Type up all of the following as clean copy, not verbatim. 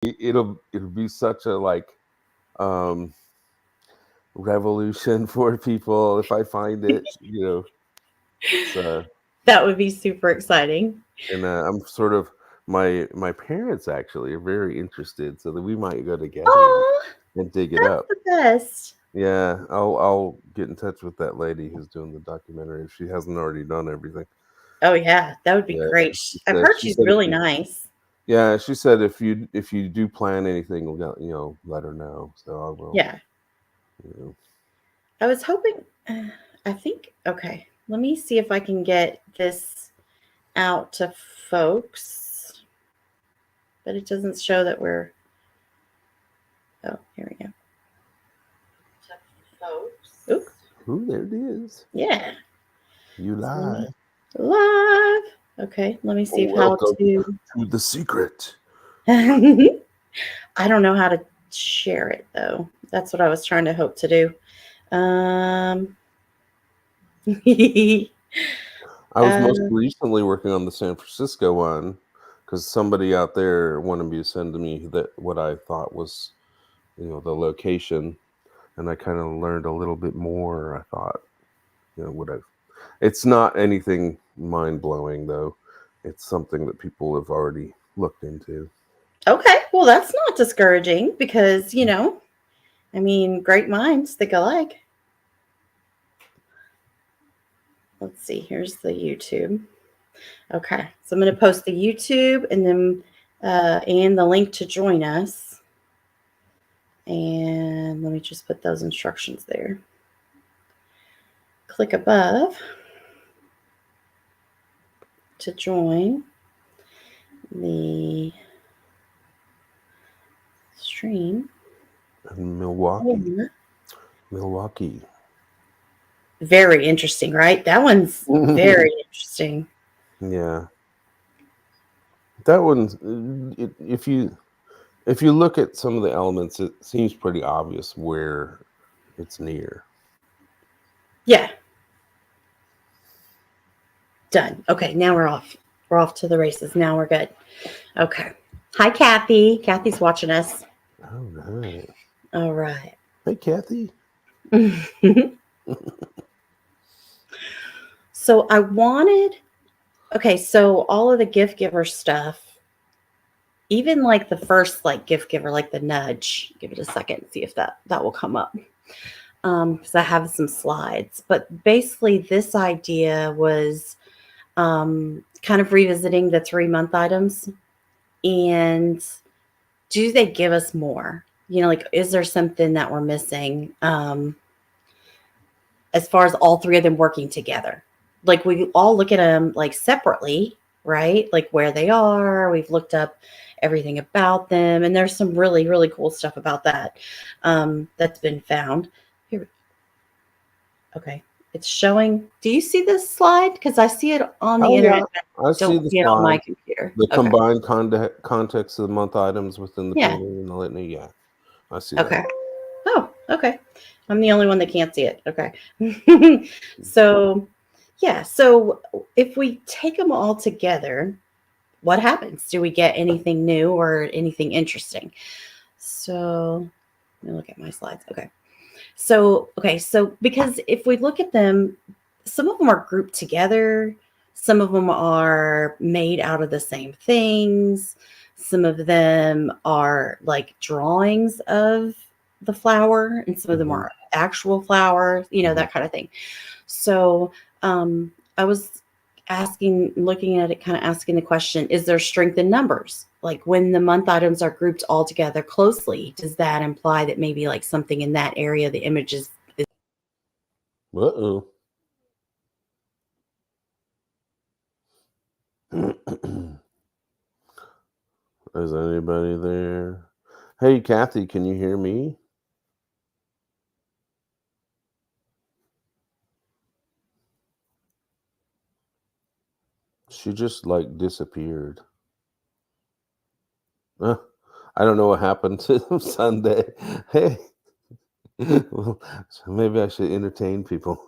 it'll be such a um revolution for people if I find it, So That would be super exciting. and I'm sort of my parents actually are very interested, so that we might go together Oh, and dig it that's up. the best. Yeah, I'll get in touch with that lady who's doing the documentary if she hasn't already done everything. Oh yeah, that would be Yeah, great. she I've said heard she she's said really nice. yeah, she said if you do plan anything, let her know. So I will. Yeah. You know. I was hoping, I think, okay, let me see if I can get this out to folks, but it doesn't show that we're, oh, here we go. To folks. Oop, Ooh, there it is. yeah. You So let me, live. live. Okay, let me see if how Welcome to, to the secret. I don't know how to share it though. That's what I was trying to hope to do. Um, I was most uh, recently working on the San Francisco one because somebody out there wanted me to send to me that what I thought was, the location, and I kind of learned a little bit more. I thought, what I've. It's not anything mind blowing though. It's something that people have already looked into. okay, well, that's not discouraging because, I mean, great minds think alike. Let's see, here's the YouTube. Okay, so I'm going to post the YouTube and the link to join us. And let me just put those instructions there. Click above to join the stream. In Milwaukee, Or- Milwaukee. Very interesting, right? That one's very interesting. Yeah, that one's. If you look at some of the elements, it seems pretty obvious where it's near. Yeah, done. Okay, now we're off. We're off to the races. Now we're good. Okay. Hi, Kathy. Kathy's watching us. All right. All Hey, Kathy. right. So I wanted, okay, so all of the gift giver stuff, even like the first like gift giver, like the nudge, give it a second, see if that will come up. Because I have some slides. But basically, this idea was kind of revisiting the 3 month items and do they give us more? Like, is there something that we're missing as far as all three of them working together? Like, we all look at them like separately, right? Like where they are. We've looked up everything about them, and there's some really, really cool stuff about that that's been found. Here, okay. It's showing. Do you see this slide? Because I see it on the Oh internet, yeah, but I I don't see the see it on my slide. computer. The Okay. combined context of the month items within the Yeah. painting and the litany. Yeah, I see that. Okay. Oh, okay. I'm the only one that can't see it. Okay. So, yeah. So if we take them all together, what happens? Do we get anything new or anything interesting? So let me look at my slides. Okay. So because if we look at them, some of them are grouped together, some of them are made out of the same things, some of them are like drawings of the flower, and some of them Hmm. are actual flowers, Hmm. that kind of thing. So I was looking at it, kind of asking the question, is there strength in numbers? Like when the month items are grouped all together closely, does that imply that maybe like something in that area, the image is Uh oh. Is anybody there? Hey, Kathy, can you hear me? She just disappeared. Uh, I don't know what happened to Sunday. Hey, well, so maybe I should entertain people.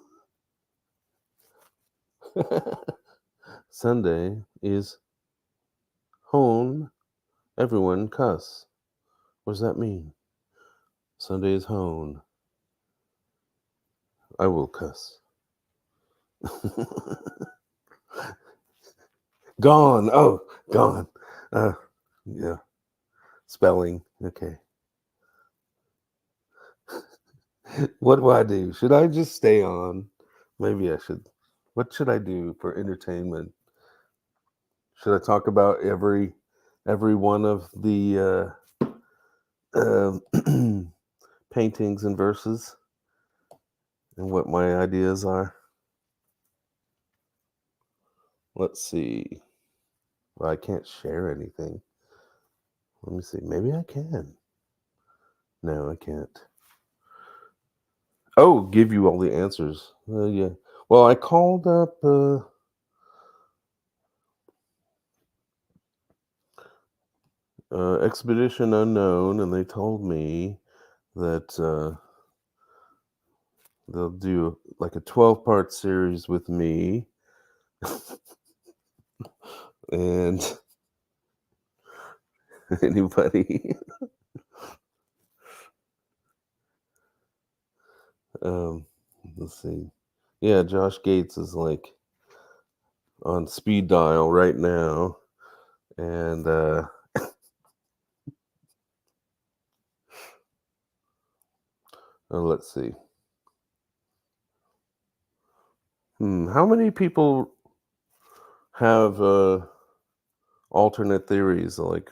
Sunday is hone everyone cuss. What does that mean? Sunday is hone. I will cuss. Gone. Oh, gone. Yeah. Spelling. Okay. What do I do? Should I just stay on? Maybe I should. What should I do for entertainment? Should I talk about every one of the paintings and verses and what my ideas are? Let's see. Well, I can't share anything. Let me see. Maybe I can. No, I can't. Oh, give you all the answers. Yeah. Well, I called up Expedition Unknown, and they told me that they'll do like a 12-part series with me. And anybody let's see. Yeah, Josh Gates is like on speed dial right now, and let's see. How many people have alternate theories like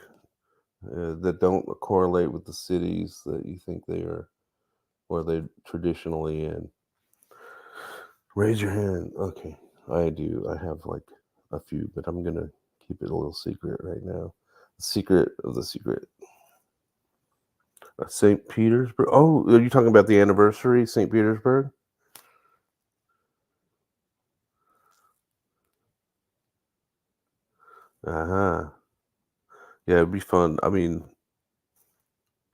that don't correlate with the cities that you think they are, or they traditionally in? Raise your hand. Okay, I do. I have like a few, but I'm gonna keep it a little secret right now. The secret of the secret. St. Petersburg. Oh, are you talking about the anniversary, St. Petersburg? Uh-huh. Yeah, it'd be fun. I mean,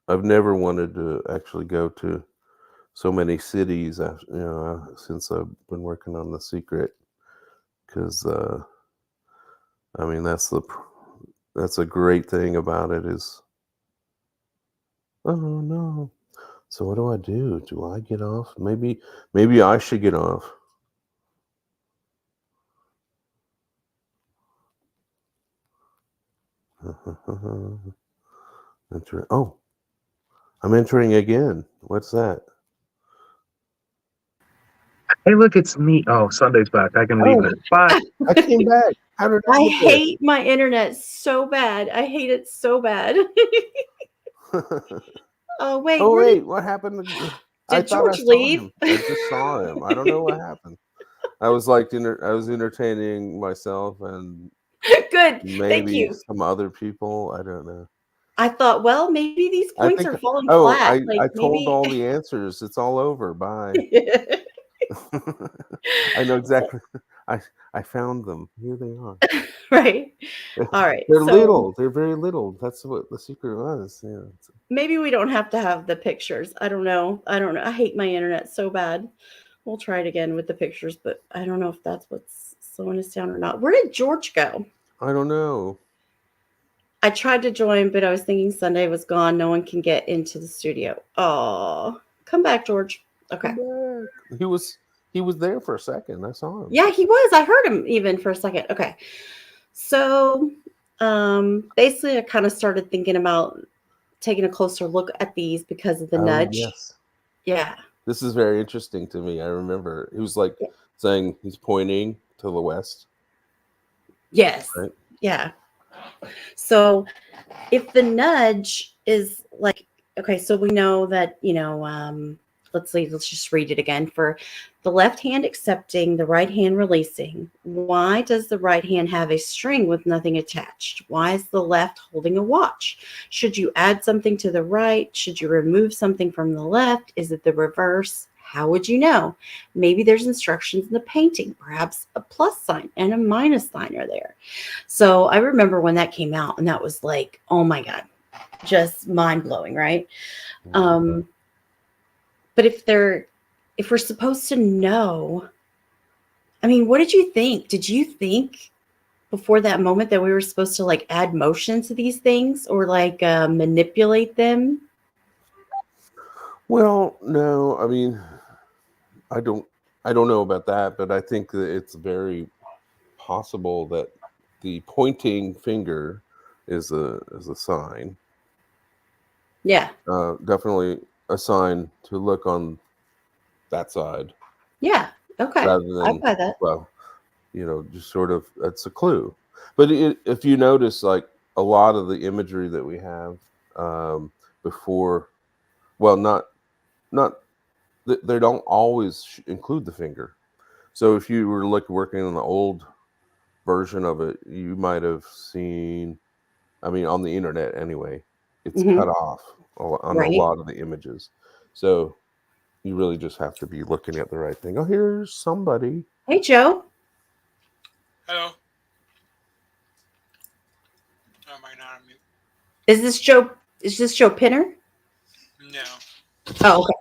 I've never wanted to actually go to so many cities, since I've been working on The Secret, because I mean that's a great thing about it is. Oh no! So what do I do? Do I get off? Maybe I should get off. Oh, I'm entering again. What's that? Hey, look, it's me. Oh, Sunday's back. I can leave now. Bye. I came back. How did I I get there? hate my internet so bad. I hate it so bad. Oh wait, Oh where wait, what happened? I did thought I George saw leave? him. I just saw him. I don't know what happened. I was like, I was entertaining myself and Good. Thank maybe you. some other people. I don't know. I thought, well, maybe these I points think. are falling Oh, flat. I Like told maybe all the answers. It's all over. Bye. I know exactly. I found them. Here they are. right. All right. They're So little. They're very little. That's what the secret was. Yeah. maybe we don't have to have the pictures. I don't know. I hate my internet so bad. We'll try it again with the pictures, but I don't know if that's what's slowing us down or not. Where did George go? I don't know. I tried to join, but I was thinking Sunday was gone. No one can get into the studio. Oh, come back, George. Okay. Come back. He was there for a second. I saw him. Yeah, he was. I heard him even for a second. Okay. So basically I kind of started thinking about taking a closer look at these because of the Oh nudge. yes. Yeah. This is very interesting to me. I remember he was like Yeah. saying he's pointing to the west. Yes. Right. Yeah. So if the nudge is like, okay, so we know that, let's just read it again. For the left hand accepting, the right hand releasing, why does the right hand have a string with nothing attached? Why is the left holding a watch? Should you add something to the right? Should you remove something from the left? Is it the reverse? How would you know? Maybe there's instructions in the painting. Perhaps a plus sign and a minus sign are there. So I remember when that came out, and that was like, oh my God, just mind blowing, right? But if we're supposed to know, I mean, what did you think? Did you think before that moment that we were supposed to like add motion to these things or like manipulate them? Well, no, I mean, I don't, I don't know about that, but I think that it's very possible that the pointing finger is a sign. Yeah. Definitely a sign to look on that side Yeah. Okay. rather I than, buy that. well, just sort of, it's a clue. But if you notice, like a lot of the imagery that we have um, before, well, not they don't always include the finger. So if you were working on the old version of it, you might have seen, I mean, on the internet anyway, it's Hmm. cut off on a Right. lot of the images. So you really just have to be looking at the right thing. Oh, here's somebody. Hey, Joe. Hello. Oh, am I not on mute? Is this Joe? Is this Joe Pinner? No. Oh, okay.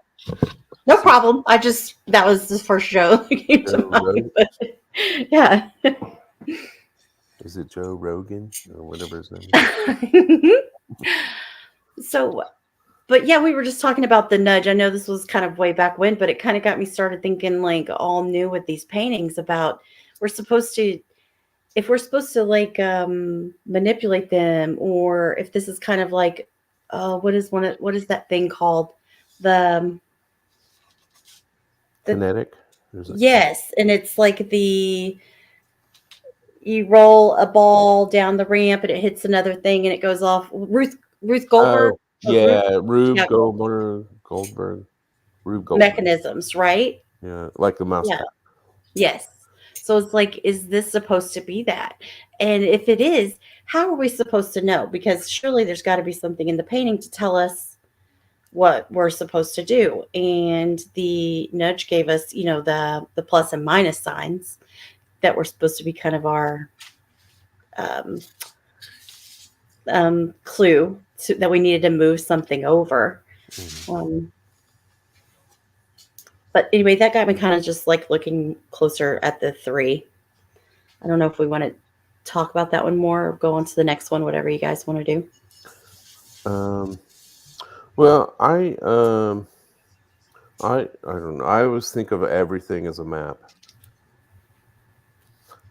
No problem. That was the first Joe that came to Joe mind. Rogan. But yeah. Is it Joe Rogan or whatever his name is? So, but yeah, we were just talking about the nudge. I know this was kind of way back when, but it kind of got me started thinking like all new with these paintings about we're supposed to, if we're supposed to like manipulate them, or if this is kind of like, what is that thing called? The Kinetic. There's a yes, and it's like you roll a ball down the ramp and it hits another thing and it goes off. Ruth Goldberg. Oh, Ruth, yeah, yeah, Goldberg. Rube Goldberg. mechanisms, right? Yeah, like the mouse Yeah. trap. Yes. So it's like, is this supposed to be that? And if it is, how are we supposed to know? Because surely there's got to be something in the painting to tell us what we're supposed to do. And the nudge gave us, the plus and minus signs that were supposed to be kind of our um, clue that we needed to move something over. Mhm. But anyway, that got me kind of just like looking closer at the 3. I don't know if we want to talk about that one more or go on to the next one, whatever you guys want to do. Well, I don't know. I always think of everything as a map.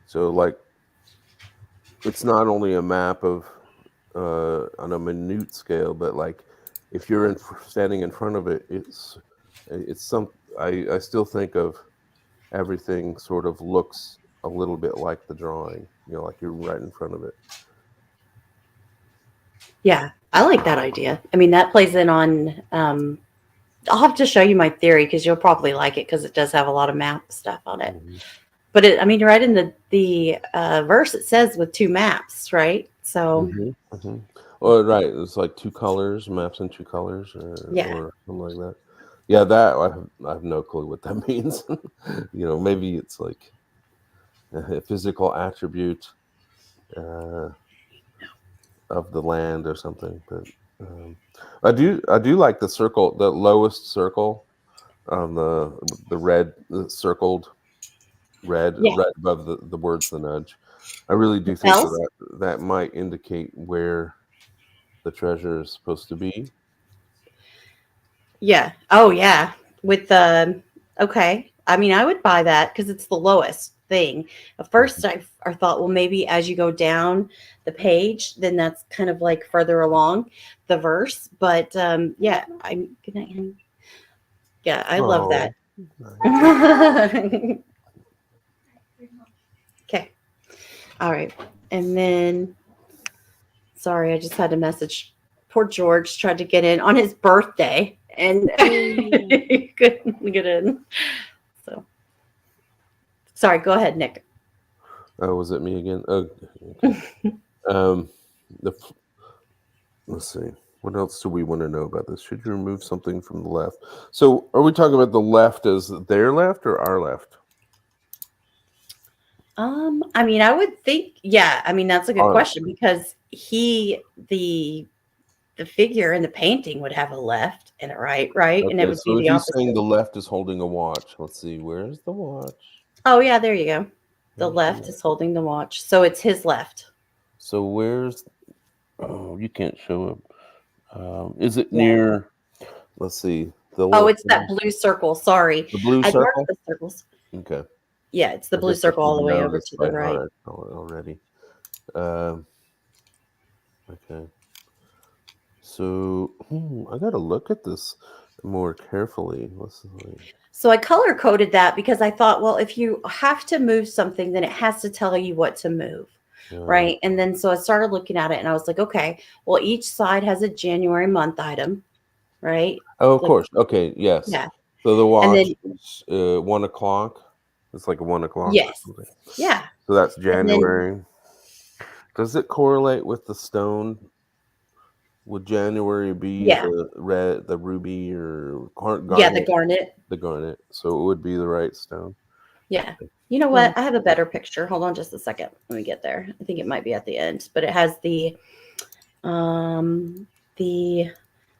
So like, it's not only a map of on a minute scale, but like if you're standing in front of it, it's some. I still think of everything sort of looks a little bit like the drawing. Like you're right in front of it. Yeah, I like that idea. I mean, that plays in on. I'll have to show you my theory because you'll probably like it because it does have a lot of map stuff on it. Mhm. But right in the verse it says with 2 maps, right? So Well, right. It's like 2 colors, maps in 2 colors, yeah, or something like that. Yeah, that I have no clue what that means. Maybe it's like a physical attribute of the land or something. But I do like the circle, the lowest circle on the red, the circled red yeah. right above the words "the nudge." I really do think Else? that might indicate where the treasure is supposed to be. Yeah. Oh yeah. With the okay. I mean, I would buy that because it's the lowest thing. At first, I thought, well, maybe as you go down the page, then that's kind of like further along the verse. But yeah, I'm gonna. Yeah, I love that. Nice. Okay. All right. And then, sorry, I just had to message. Poor George tried to get in on his birthday and he couldn't get in. So, sorry. Go ahead, Nick. Oh, was it me again? Oh, okay. Let's see. What else do we want to know about this? Should you remove something from the left? So, are we talking about the left as their left or our left? I mean, I would think, yeah. I mean, that's a good Our left. question because the figure in the painting would have a left and a right, and it Okay, would so be if the he's saying opposite. the left is holding a watch, let's see. Where's the watch? Oh yeah, there you go. The left is holding the watch. So it's his left. So where's? Oh, you can't show it. Is it Yeah. near? Let's see. The Oh, little it's that blue circle. Sorry. the blue I marked circle. the circles. Okay. Yeah, it's the I blue guess I circle all the should way know over this to the by right. heart already. Um, okay. So I gotta look at this more carefully. Let's see. So I color coded that because I thought, well, if you have to move something, then it has to tell you what to move. Right. And then so I started looking at it and I was like, okay, well, each side has a January month item, right? Oh, of Like, course. Okay. Yes. yeah. So the And watch then, is 1 o'clock. It's like a 1 o'clock. Or yes. something. Yeah. So that's And then, January. Does it correlate with the stone? Would January be yeah. the ruby or Yeah. The garnet? garnet. The garnet. So it would be the right stone. Yeah. You know what? I have a better picture. Hold on just a second. Let me get there. I think it might be at the end, but it has the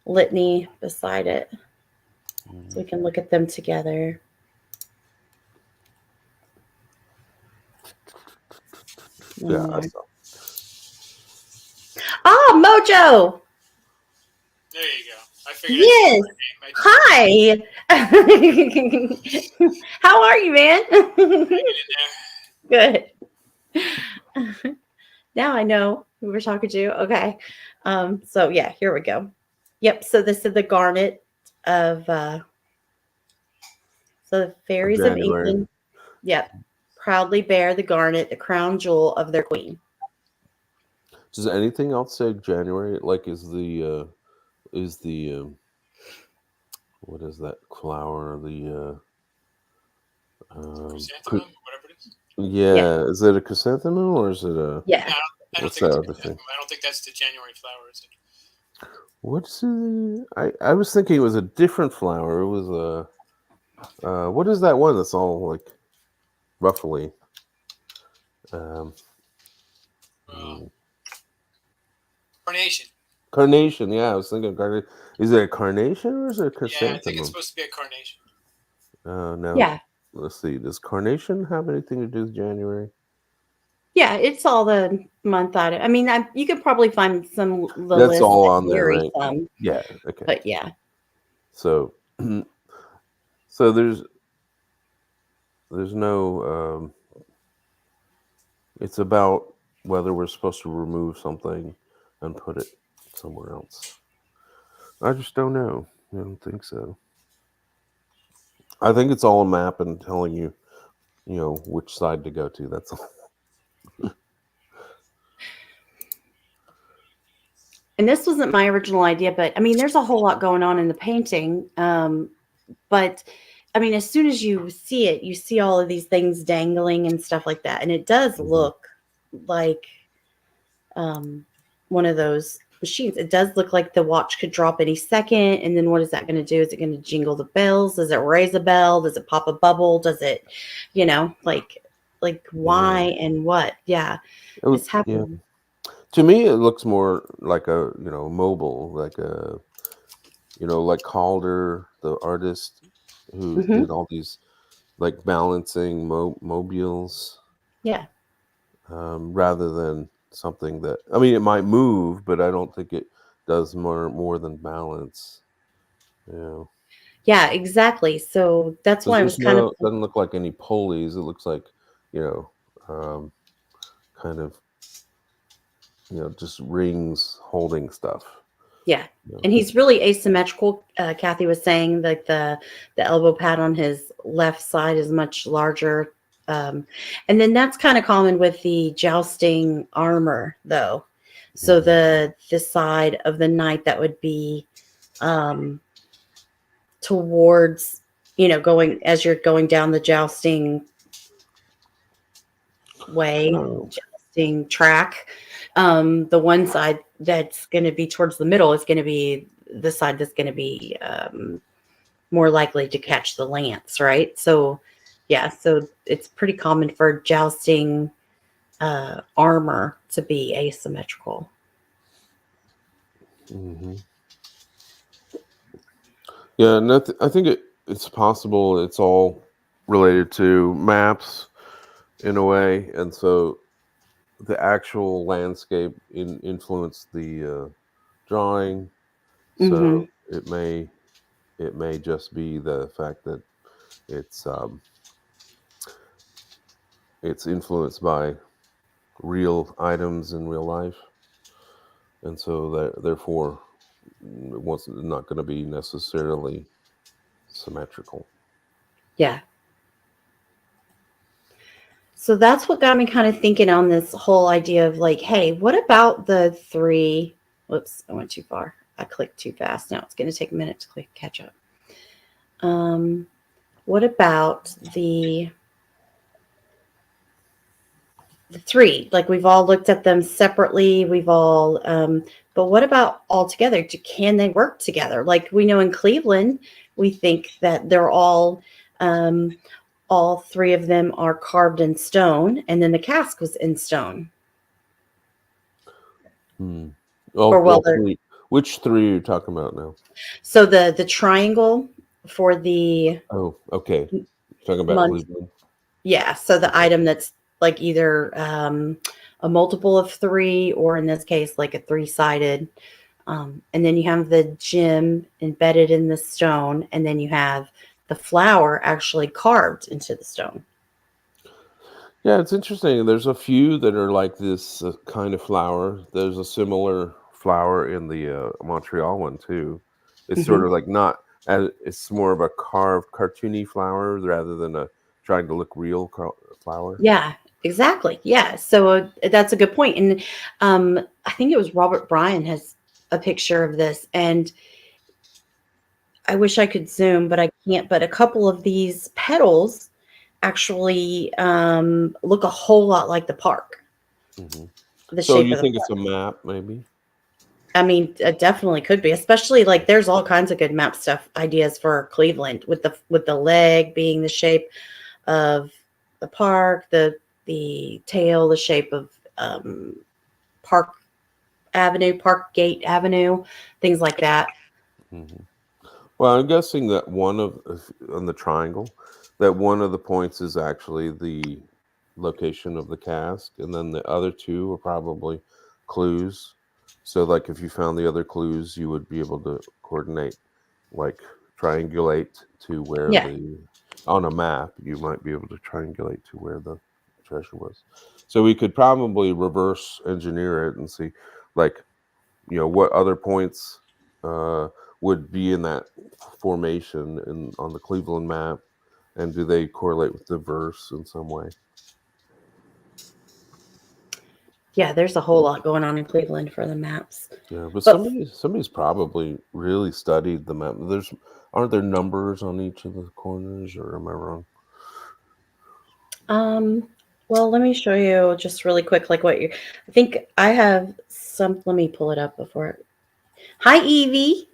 litany beside it. So we can look at them together. Yeah, I saw. Ah, Mojo. There you go. I figured. Yes. I just Hi. How are you, man? hanging in there. Good. Now I know who we're talking to. Okay. So yeah, here we go. Yep. So this is the garnet of so the fairies of January. England. Yep. Proudly bear the garnet, the crown jewel of their queen. Does anything else say January? Like, is the what is that flower? The Chrysanthemum, whatever it is. yeah, is it a chrysanthemum or is it a Yeah. I don't what's think that it's other thing? I don't think that's the January flower, is it? What's I was thinking it was a different flower. It was a what is that one that's all like ruffly? Carnation. Carnation. Yeah, I was thinking carnation. Is it a carnation or is it a Yeah, I think chrysanthemum? it's supposed to be a carnation. No. Yeah. Let's see. Does carnation have anything to do with January? Yeah, it's all the month item. I mean, you could probably find some the That's list all that on there, vary right? some, Yeah. Okay. but yeah. So, so there's no. It's about whether we're supposed to remove something and put it somewhere else. I just don't know. I don't think so. I think it's all a map and telling you, which side to go to. That's all. And this wasn't my original idea, but I mean, there's a whole lot going on in the painting. But I mean, as soon as you see it, you see all of these things dangling and stuff like that. And it does look like one of those machines. It does look like the watch could drop any second. And then what is that going to do? Is it going to jingle the bells? Does it raise a bell? Does it pop a bubble? Does it, like why and what? Yeah. It's happening. Yeah. To me, it looks more like a mobile, like a like Calder, the artist who did all these like balancing mobiles. Yeah. Rather than something that it might move, but I don't think it does more than balance. Yeah. Yeah, exactly. So that's why I was kind of doesn't look like any pulleys. It looks like kind of just rings holding stuff. Yeah. And he's really asymmetrical. Kathy was saying like the elbow pad on his left side is much larger. And then that's kind of common with the jousting armor though. So the side of the knight that would be towards, going as you're going down the jousting way, jousting track. The one side that's going to be towards the middle is going to be the side that's going to be more likely to catch the lance, right? So, yeah, so it's pretty common for jousting armor to be asymmetrical. Mm-hmm. Yeah, and I think it's possible it's all related to maps in a way, and so the actual landscape influenced the drawing. So it may just be the fact that it's it's influenced by real items in real life, and so that therefore it's not going to be necessarily symmetrical. Yeah. So that's what got me kind of thinking on this whole idea of like, hey, what about the 3? Whoops, I went too far. I clicked too fast. Now it's going to take a minute to catch up. What about the 3? Like we've all looked at them separately. We've all, but what about all together? Can they work together? Like we know in Cleveland, we think that they're all 3 of them are carved in stone, and then the cask was in stone. Oh, Or well, which 3 are you talking about now? So the triangle for the okay, you're talking about Cleveland. Yeah, so the item that's like either a multiple of 3, or in this case, like a 3-sided. And then you have the gem embedded in the stone, and then you have the flower actually carved into the stone. Yeah, it's interesting. There's a few that are like this kind of flower. There's a similar flower in the Montreal one too. It's sort of like it's more of a carved, cartoony flower rather than a trying to look real flower. Yeah, exactly. Yeah, so that's a good point. And I think it was Robert Bryan has a picture of this, and I wish I could zoom, but I can't. But a couple of these petals actually look a whole lot like the park. The so shape you think it's a map, maybe? I mean, it definitely could be, especially like there's all kinds of good map stuff ideas for Cleveland with the leg being the shape of the park, the tail, the shape of Park Avenue, Park Gate Avenue, things like that. Well, I'm guessing that on the triangle, that one of the points is actually the location of the cask, and then the other 2 are probably clues. So, like, if you found the other clues, you would be able to coordinate, like, triangulate to where on a map, you might be able to triangulate to where the treasure was. So we could probably reverse engineer it and see, like, what other points would be in that formation on the Cleveland map, and do they correlate with the verse in some way? Yeah, there's a whole lot going on in Cleveland for the maps. Yeah, but somebody's probably really studied the map. Aren't there numbers on each of the corners, or am I wrong? Well, let me show you just really quick, like I think I have some. Let me pull it up before. Hi, Evie.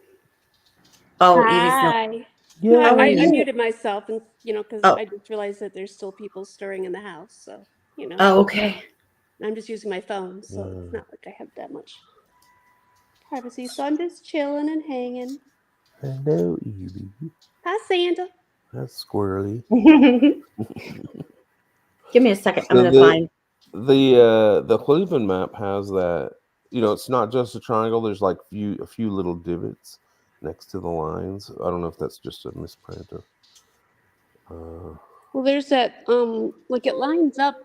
Oh, Hi. Evie's not. Yeah, I muted myself, and because Oh. I just realized that there's still people stirring in the house. So Oh, okay. I'm just using my phone, so it's not like I have that much privacy. So I'm just chilling and hanging. Hello, Evie. Hi, Santa. That's squirrely. Give me a second. I'm gonna find the Cleveland map has that. It's not just a triangle. There's like a few little divots next to the lines. I don't know if that's just a misprint or. Well, there's that. Like it lines up.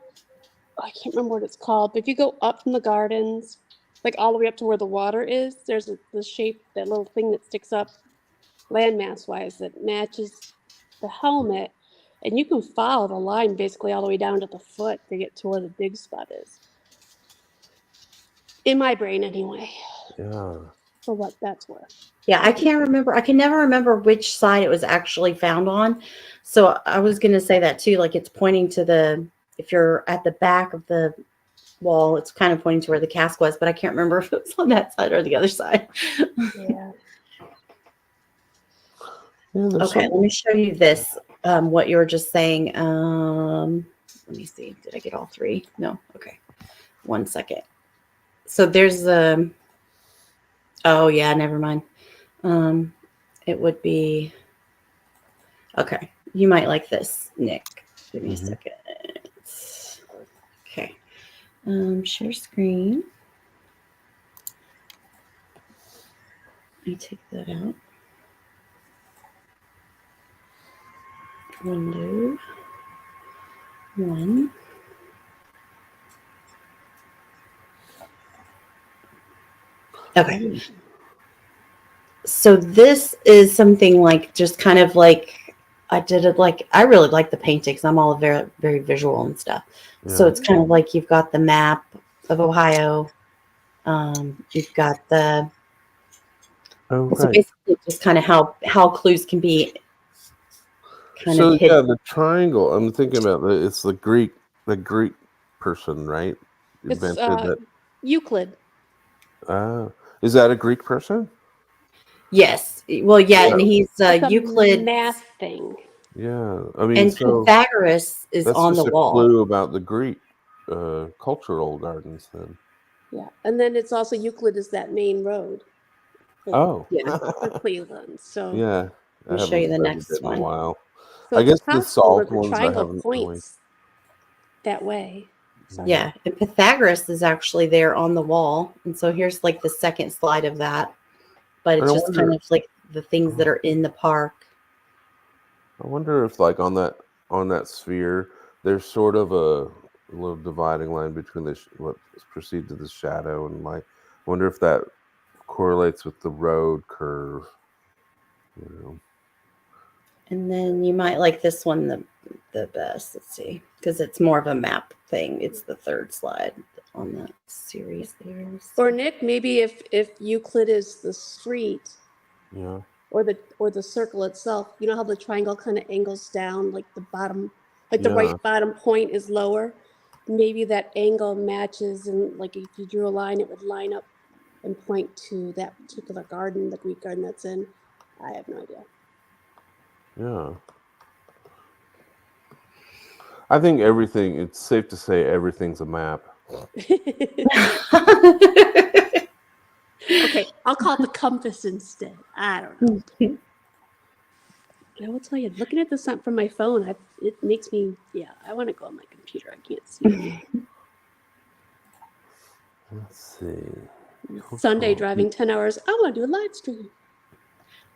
I can't remember what it's called, but if you go up from the gardens, like all the way up to where the water is, there's the shape, that little thing that sticks up, landmass wise, that matches the helmet. And you can follow the line basically all the way down to the foot to get to where the dig spot is. In my brain, anyway. Yeah. For what that's worth. Yeah, I can't remember. I can never remember which side it was actually found on. So I was going to say that too. Like it's pointing to if you're at the back of the wall, it's kind of pointing to where the cask was, but I can't remember if it was on that side or the other side. Yeah. Okay, let me show you this. What you were just saying. Let me see. Did I get all 3? No. Okay. 1 second. So there's oh yeah, never mind. It would be okay. You might like this, Nick. Give me a second. Share screen. I take that out. Window 1. Okay. So this is something like just kind of like I did it like I really like the paintings. I'm all very very visual and stuff. So Yeah. it's kind of like you've got the map of Ohio. You've got the Oh, so right. basically just kind of how clues can be kind So of yeah, hidden. the triangle. I'm thinking about it's the Greek person, right? It's Invented that. Euclid. Ah, is that a Greek person? Yes. Well, yeah, and Yeah. he's It's a Euclid math thing. Yeah. I mean, and so Pythagoras is that's on the just a wall. clue about the Greek cultural gardens, then. Yeah, and then it's also Euclid is that main road Oh. Yeah. for Cleveland. So, Yeah. I Let me show you haven't the studied next it in a one. while. so I it's guess the possible that solved the ones I triangle haven't really. points that way. Sorry. Yeah, and Pythagoras is actually there on the wall. And so here's like the second slide of that. But And it's I just kind wonder. of like the things that are in the park. I wonder if, like, on that sphere, there's sort of a little dividing line between what proceeds to the shadow and light. I wonder if that correlates with the road curve. You know. And then you might like this one the best. Let's see, because it's more of a map thing. It's the third slide on that series there. Or Nick, maybe if Euclid is the street Yeah. or the circle itself, you know how the triangle kind of angles down, like the bottom, like the Yeah. right bottom point is lower. Maybe that angle matches, and like if you drew a line, it would line up and point to that particular garden, the Greek garden that's in. I have no idea. Yeah. I think everything. It's safe to say everything's a map. Okay, I'll call it the compass instead. I don't know. I will tell you, looking at this from my phone, it makes me, I want to go on my computer. I can't see. Let's see. Sunday driving 10 hours. I want to do a live stream.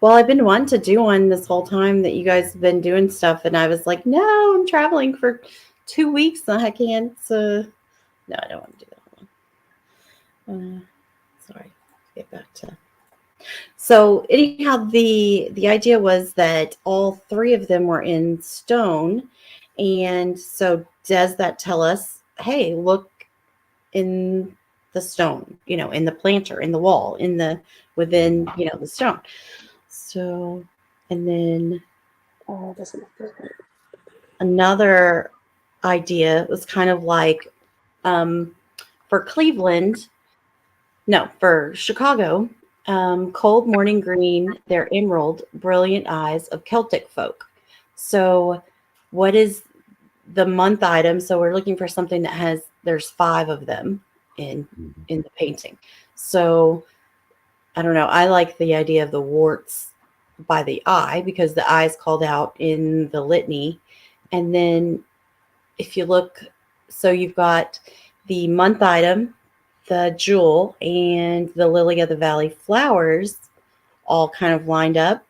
Well, I've been wanting to do one this whole time that you guys have been doing stuff, and I was like, no, I'm traveling for 2 weeks, and I can't. No, I don't want to do that one. Sorry, get back to. So anyhow, the idea was that all three of them were in stone, and so does that tell us, hey, look in the stone, in the planter, in the wall, within the stone. So, and then another idea was kind of like for Chicago, cold morning green, their emerald, brilliant eyes of Celtic folk. So, what is the month item? So, we're looking for something that there's 5 of them in the painting. So, I don't know. I like the idea of the warts by the eye because the eye is called out in the litany. And then if you look, so you've got the month item, the jewel, and the lily of the valley flowers all kind of lined up.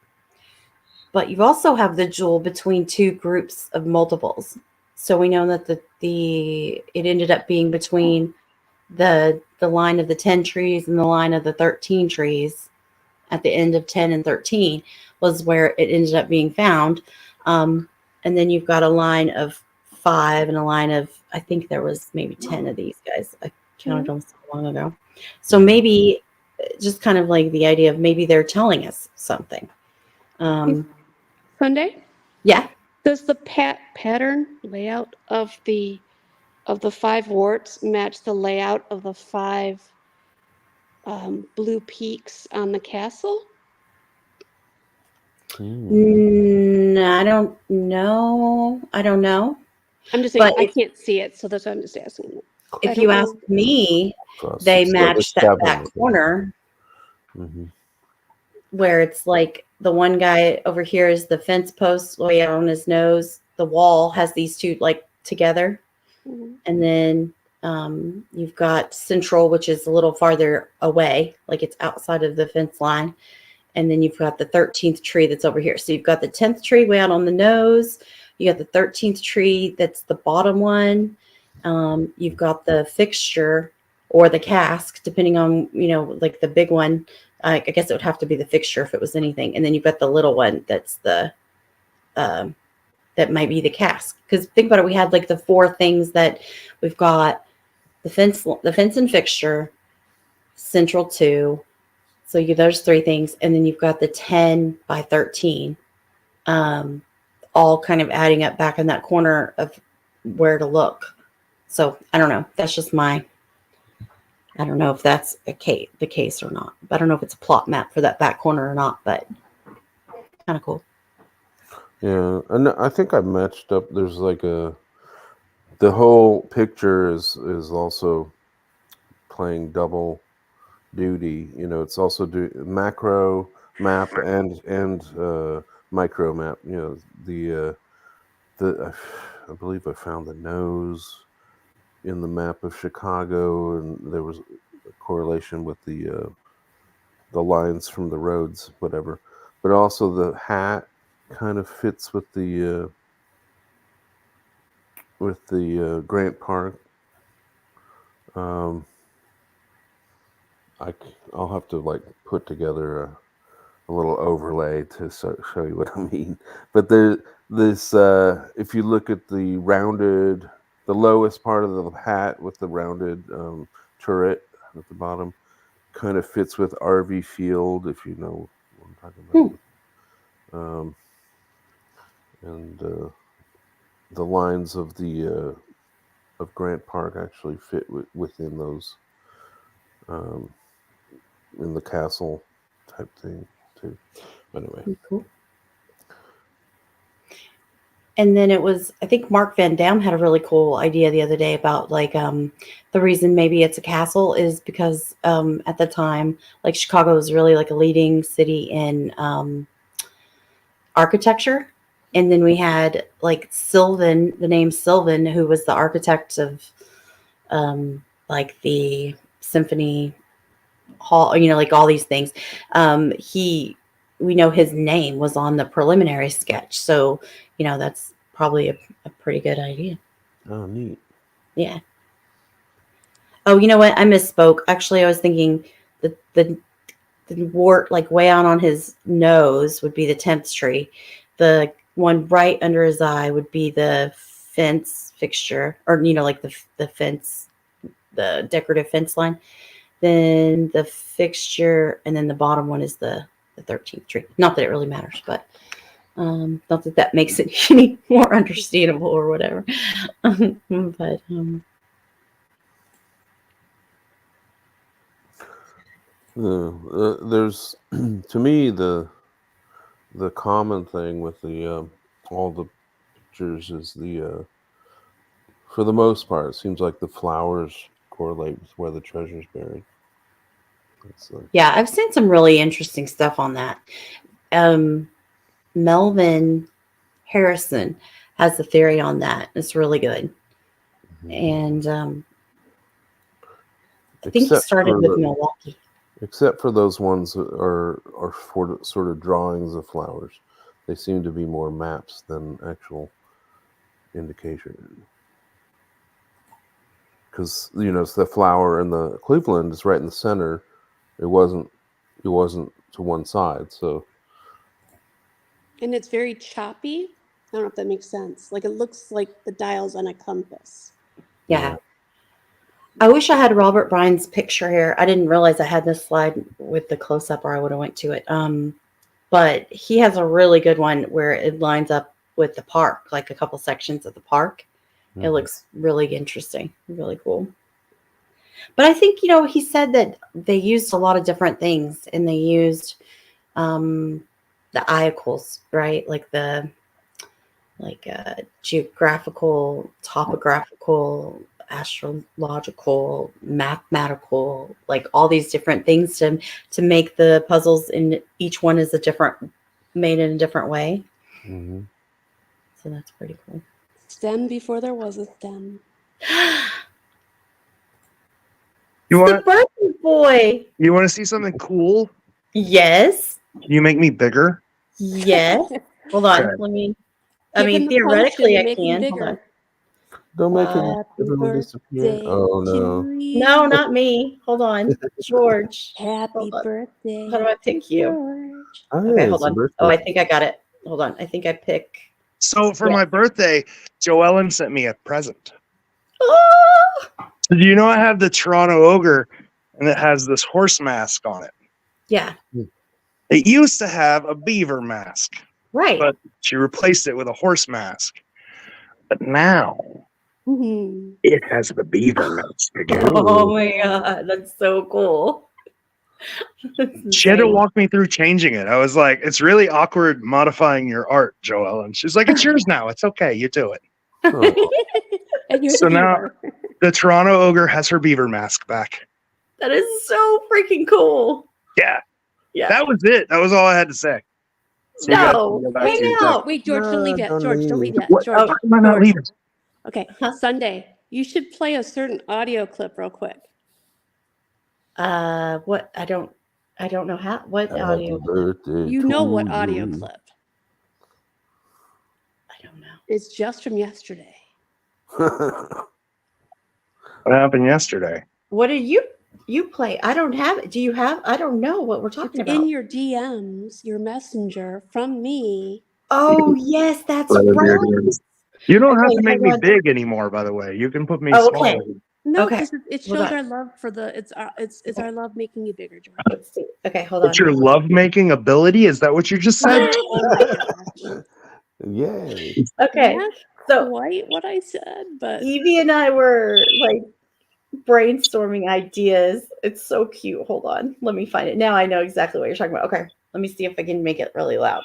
But you also have the jewel between 2 groups of multiples. So we know that it ended up being between the line of the 10 trees and the line of the 13 trees at the end of 10 and 13 was where it ended up being found. And then you've got a line of 5 and a line of, I think there was maybe 10 of these guys. I counted them so long ago. So maybe just kind of like the idea of maybe they're telling us something. Sunday? Yeah. Does the pattern layout of the 5 warts match the layout of the 5 blue peaks on the castle? I don't know. I'm just saying, But I can't see it, so that's why I'm just asking. If you ask me, they match that back corner where it's like the one guy over here is the fence post way out on his nose. The wall has these 2 like together. And then You've got Central, which is a little farther away, like it's outside of the fence line. And then you've got the 13th tree that's over here. So you've got the 10th tree way out on the nose. You got the 13th tree that's the bottom one. You've got the fixture or the cask, depending on, like the big one. I guess it would have to be the fixture if it was anything. And then you've got the little one that's the that might be the cask. Because think about it, we had like the 4 things that we've got: the fence and fixture, Central 2. So there's 3 things, and then you've got the 10 by 13, all kind of adding up back in that corner of where to look. So I don't know. That's just I don't know if that's the case or not. I don't know if it's a plot map for that back corner or not, but kind of cool. Yeah, and I think I matched up. There's like the whole picture is also playing double duty. It's also macro map and micro map. The I believe I found the nose in the map of Chicago, and there was a correlation with the lines from the roads, whatever. But also the hat kind of fits with the Grant Park. I'll have to like put together a little overlay to show you what I mean. But if you look at the lowest part of the hat with the rounded turret at the bottom, kind of fits with RV Field, if you know what I'm talking about. And the lines of of Grant Park actually fit within those in the castle type thing too. Anyway, Cool. And then I think Mark Van Dam had a really cool idea the other day about like the reason maybe it's a castle is because at the time, like Chicago was really like a leading city in architecture. And then we had like Sylvan, the name Sylvan, who was the architect of like the Symphony Hall, like all these things. We know his name was on the preliminary sketch. So, that's probably a pretty good idea. oh neat. Yeah. Oh, you know what? I misspoke. Actually, I was thinking the wart like way out on his nose would be the 10th tree. The one right under his eye would be the fence fixture, or like the fence, the decorative fence line. Then the fixture, and then the bottom one is the 13th tree. Not that it really matters, but not that makes it any more understandable or whatever. But there's to me the common thing with all the pictures is for the most part, it seems like the flowers correlate with where the treasure's buried. yeah, I've seen some really interesting stuff on that. Melvin Harrison has a theory on that. It's really good. And I think he started with Milwaukee. Except for those ones that are for sort of drawings of flowers. They seem to be more maps than actual indication. Because it's the flower in the Cleveland is right in the center. It wasn't to one side, so. And it's very choppy. I don't know if that makes sense. Like it looks like the dials on a compass. Yeah. I wish I had Robert Bryan's picture here. I didn't realize I had this slide with the close-up, or I would have went to it. But he has a really good one where it lines up with the park, like a couple sections of the park. Mm-hmm. It looks really interesting, really cool. But I think, he said that they used a lot of different things, and they used the iacles, right? Like geographical, topographical, astrological, mathematical, like all these different things to make the puzzles, and each one is made in a different way. Mm-hmm. So that's pretty cool. STEM before there was a STEM. You It's want the birthday boy. you want to see something cool? Yes. You make me bigger. Yes. Hold on. Okay. Let me. Give him the Theoretically, potion I to make him can. Hold on. bigger. Don't make him Happy everyone disappear. birthday Oh to no. you. No, not me. Hold on. George. Happy Hold on. birthday. How do I pick to you? George. Oh, Okay, yeah, hold it's a on. birthday. Oh, I think I got it. Hold on. I think I pick. So for Yeah. my birthday, Joellen sent me a present. Oh! Do you know I have the Toronto Ogre, and it has this horse mask on it? Yeah. It used to have a beaver mask, Right. but she replaced it with a horse mask. But now Mhm. it has the beaver mask again. Oh my god, that's so cool. That's She had to insane. walk me through changing it. I was like, it's really awkward modifying your art, Joelle. And she's like, it's yours now. It's okay. You do it. Oh, And you're So the now- beaver. The Toronto Ogre has her beaver mask back. That is so freaking cool. Yeah. Yeah. That was it. That was all I had to say. So you guys No, can go back hang to your out. day. Wait, George, don't leave yet. don't George, don't leave. leave yet. What? George. Why am I not George. leaving? Okay, Huh? Sunday. You should play a certain audio clip real quick. What? I don't know how. What happy audio? birthday. You know to what audio you. clip? I don't know. It's just from yesterday. What happened yesterday? What did you play? I don't have it. Do you have? I don't know what we're talking It's about. in your DMs, your messenger from me. Oh yes, that's Right. right. You don't have Okay, to make hold me on. big anymore, by the way. You can put me Oh, small. okay. No, Okay, because it hold shows on. our love for the. It's our love making you bigger, George. Let's see. Okay, hold on. What's your love-making ability? Is that what you just said? Oh my gosh! Yay. Okay, Not so quite what I said, but Evie and I were like brainstorming ideas. It's so cute. Hold on. Let me find it. Now I know exactly what you're talking about. Okay. Let me see if I can make it really loud.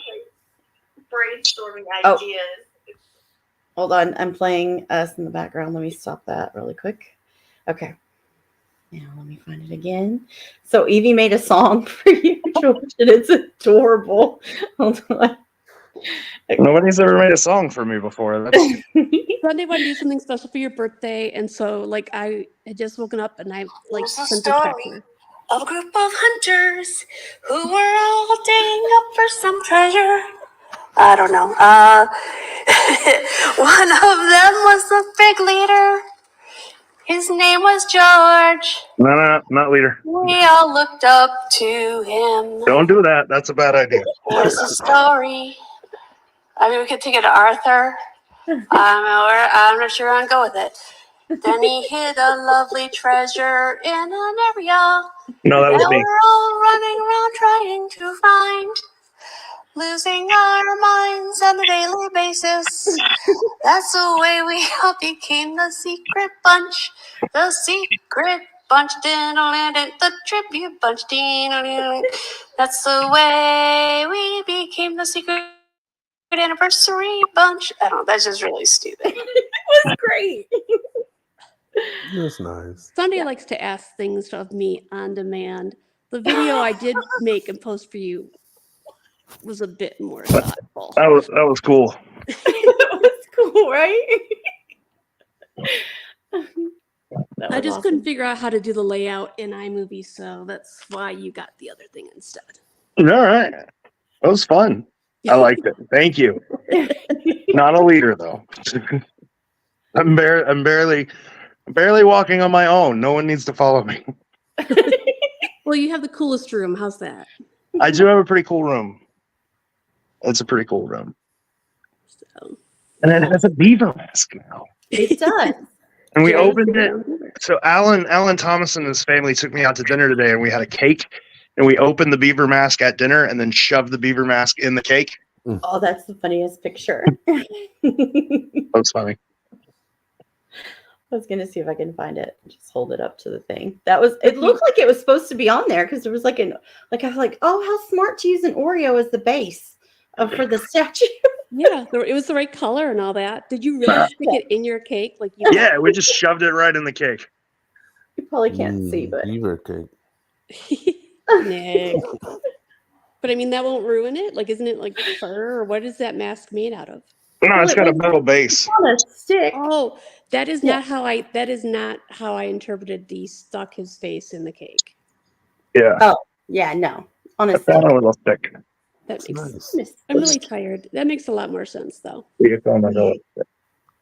Brainstorming ideas. Hold on. I'm playing us in the background. Let me stop that really quick. Okay. Now let me find it again. So Evie made a song for you, George, and it's adorable. Hold on. Nobody's ever made a song for me before. That's Sunday want to do something special for your birthday, and so like I had just woken up and I like There's a sent a text. story of a group of hunters who were all digging up for some treasure. I don't know. One of them was the big leader. His name was George. no, not leader. We all looked up to him. Don't do that. That's a bad idea. Here's the story. I mean, we could take it to Arthur. I'm not sure I'd go with it. Then he hid a lovely treasure in an area No, that was that me. we're all running around trying to find, losing our minds on a daily basis. That's the way we all became the secret bunch. The secret bunch, the tribute bunch. That's the way we became the secret anniversary bunch. I don't know, that's just really stupid. It was great. That's nice. Sunday likes to ask things of me on demand. The video I did make and post for you was a bit more thoughtful. That was cool. It was cool, right? That I was just awesome. couldn't figure out how to do the layout in iMovie, so that's why you got the other thing instead. All right. That was fun. I liked it. Thank you. Not a leader though. I'm barely walking on my own. No one needs to follow me. Well, you have the coolest room. How's that? I do have a pretty cool room. It's a pretty cool room. So, And it has a beaver mask now. It does. And we Jay, opened it. So Alan Thomas and his family took me out to dinner today, and we had a cake. And we opened the beaver mask at dinner, and then shoved the beaver mask in the cake. Oh, that's the funniest picture. That was funny. I was gonna see if I can find it. Just hold it up to the thing. It looked like it was supposed to be on there because there was I was like, oh, how smart to use an Oreo as the base for the statue. yeah, it was the right color and all that. Did you really stick it in your cake? Like you? Yeah, we just shoved it right in the cake. You probably can't see, but Beaver cake. Nick. But I mean, that won't ruin it. Like, isn't it like fur or what is that mask made out of? No, it's got a was metal base. on a stick. Oh, that is Yeah. not how I. That is not how I interpreted the stuck his face in the cake. Yeah, Yeah, no, on a it's stick. on a little stick. That It's makes. nice. I'm really tired. That makes a lot more sense, though. It's on a little stick.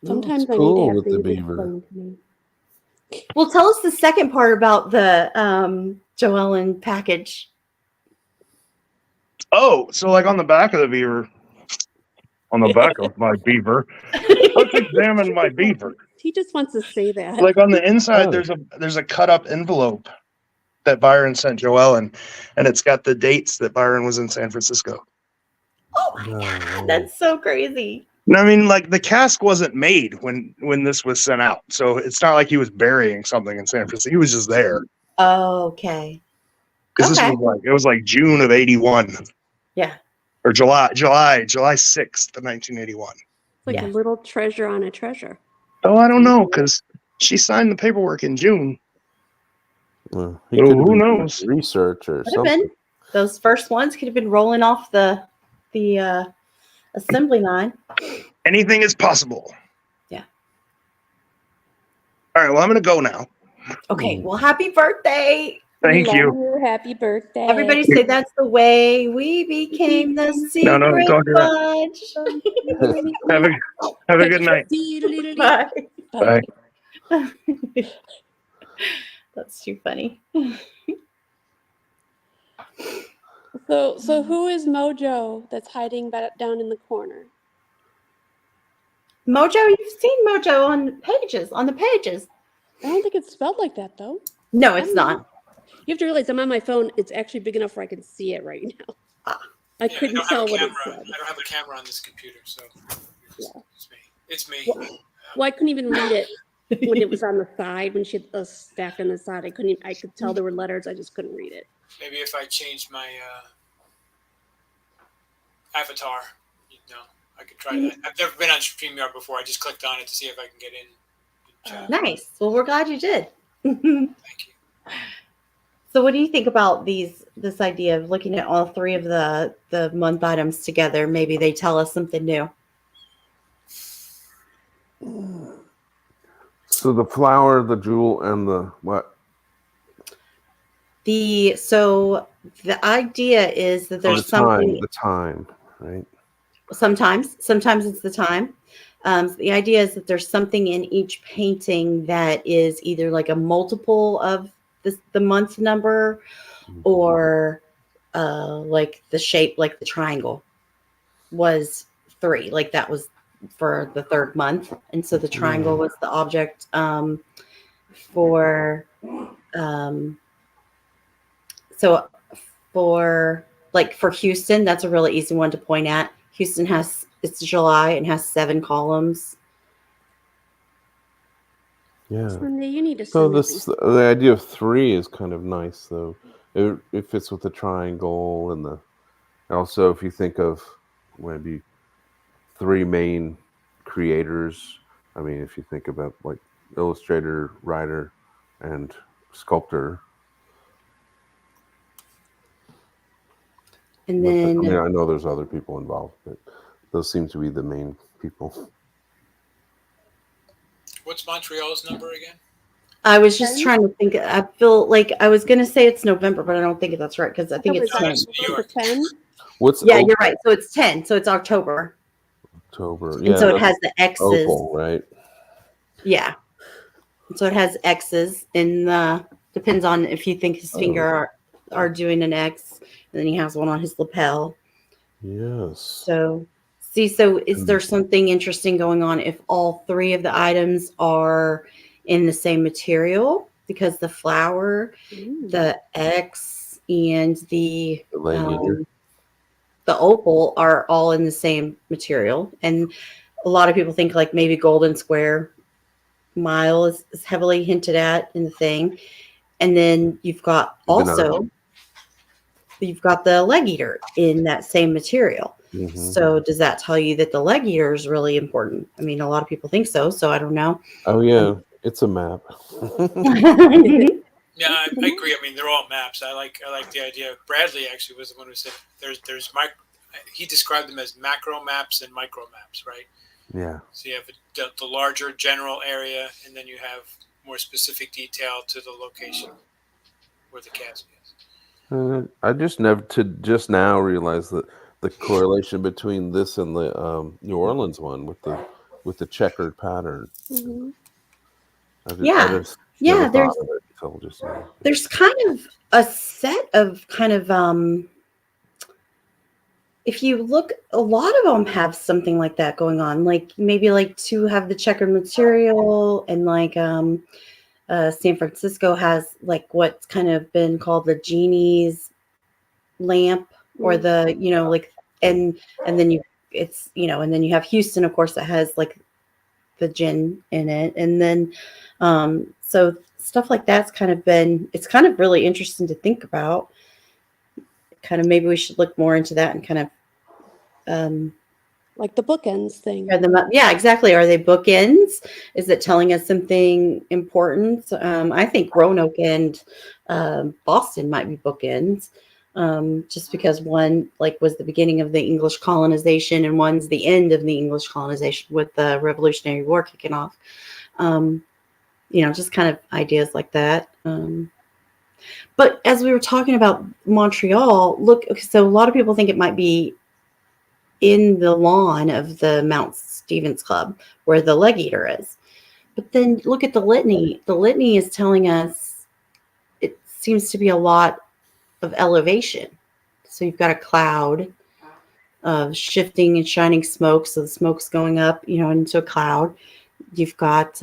Sometimes it's I need to cool have with the things beaver. explained to me. Well, tell us the second part about the Joellen package. Oh, so like on the back of the beaver, on the back of my beaver, let's examine my beaver. He just wants to say that. Like on the inside, Oh. there's a cut up envelope that Byron sent Joellen, and it's got the dates that Byron was in San Francisco. Oh my No god, way. that's so crazy. And I mean, like the cask wasn't made when this was sent out, so it's not like he was burying something in San Francisco. He was just there Okay. because Okay. it was like June of '81 Yeah. or July 6th of 1981. Like Yeah. a little treasure on a treasure. Oh, I don't know because she signed the paperwork in June. Well, he Oh, could have who been doing knows? research or Could have something. been. Those first ones could have been rolling off the assembly line. Anything is possible. Yeah. All right. Well, I'm gonna go now. Okay, well, happy birthday. Thank Love you. Happy birthday. Everybody say that's the way we became the secret No, don't do that. bunch. Have a good night. Bye. Bye. That's too funny. So who is Mojo that's hiding down in the corner? Mojo, you've seen Mojo on the pages. I don't think it's spelled like that, though. No, it's not. You have to realize I'm on my phone. It's actually big enough where I can see it right now. I Yeah, couldn't don't have tell a what it camera. said. I don't have a camera on this computer, so Yeah. it's me. Well, I couldn't even read it when it was on the side, when she had a stack on the side. I could tell there were letters. I just couldn't read it. Maybe if I changed my avatar, I could try that. I've never been on StreamYard before. I just clicked on it to see if I can get in. Chat. Nice. Well, we're glad you did. Thank you. So what do you think about this idea of looking at all three of the month items together? Maybe they tell us something new. So the flower, the jewel, and the what? So the idea is that there's something. The time, right? Sometimes it's the time. So the idea is that there's something in each painting that is either like a multiple of the month number, or like the shape, like the triangle was 3. Like that was for the third month, and so the triangle was the object for so for Houston, that's a really easy one to point at. Houston it's July and has 7 columns. Yeah. Sunday, you need to So send me the idea of 3 is kind of nice, though. It fits with the triangle and also if you think of maybe 3 main creators. I mean, if you think about like illustrator, writer, and sculptor. And But then I mean, I know there's other people involved, but those seem to be the main people. What's Montreal's number again? I was just 10? trying to think. I feel like I was going to say it's November, but I don't think that's right because I think No, it's but 10. It's New York. 10. What's Yeah, you're right. So it's 10. So it's October. October? And so it that's has the X's. opal, right? Yeah. And so it has X's depends on if you think his finger are doing an X, and then he has one on his lapel. Yes. So is there something interesting going on if all 3 of the items are in the same material? Because the flower, the X, and the opal are all in the same material. And a lot of people think like maybe Golden Square Mile is heavily hinted at in the thing. And then you've got the leg eater in that same material. Mm-hmm. So does that tell you that the leg eater is really important? I mean, a lot of people think so I don't know. Oh yeah, it's a map. Yeah, I agree. I mean, they're all maps. I like the idea. Bradley actually was the one who said there's he described them as macro maps and micro maps, right? Yeah. So you have the larger general area, and then you have more specific detail to the location where the cask is. I just never to just now realize that the correlation between this and the New Orleans one with the checkered pattern. Hmm. I Yeah. just Yeah, never thought of it until just now. there's kind of a set of kind of if you look, a lot of them have something like that going on, like maybe like two have the checkered material, and like San Francisco has like what's kind of been called the genie's lamp, or the, you know, like, and then you, it's, you know, and then you have Houston, of course, that has like the gin in it, and then so stuff like that's kind of been, it's kind of really interesting to think about. Kind of maybe we should look more into that and kind of Like the bookends thing. pair them up. Yeah, exactly. Are they bookends? Is it telling us something important? I think Roanoke and Boston might be bookends, just because one like was the beginning of the English colonization, and one's the end of the English colonization with the Revolutionary War kicking off. You know, just kind of ideas like that. But as we were talking about Montreal, look, okay, so a lot of people think it might be in the lawn of the Mount Stevens Club where the leg eater is. But then look at the litany. The litany is telling us it seems to be a lot of elevation. So you've got a cloud of shifting and shining smoke. So the smoke's going up, you know, into a cloud. You've got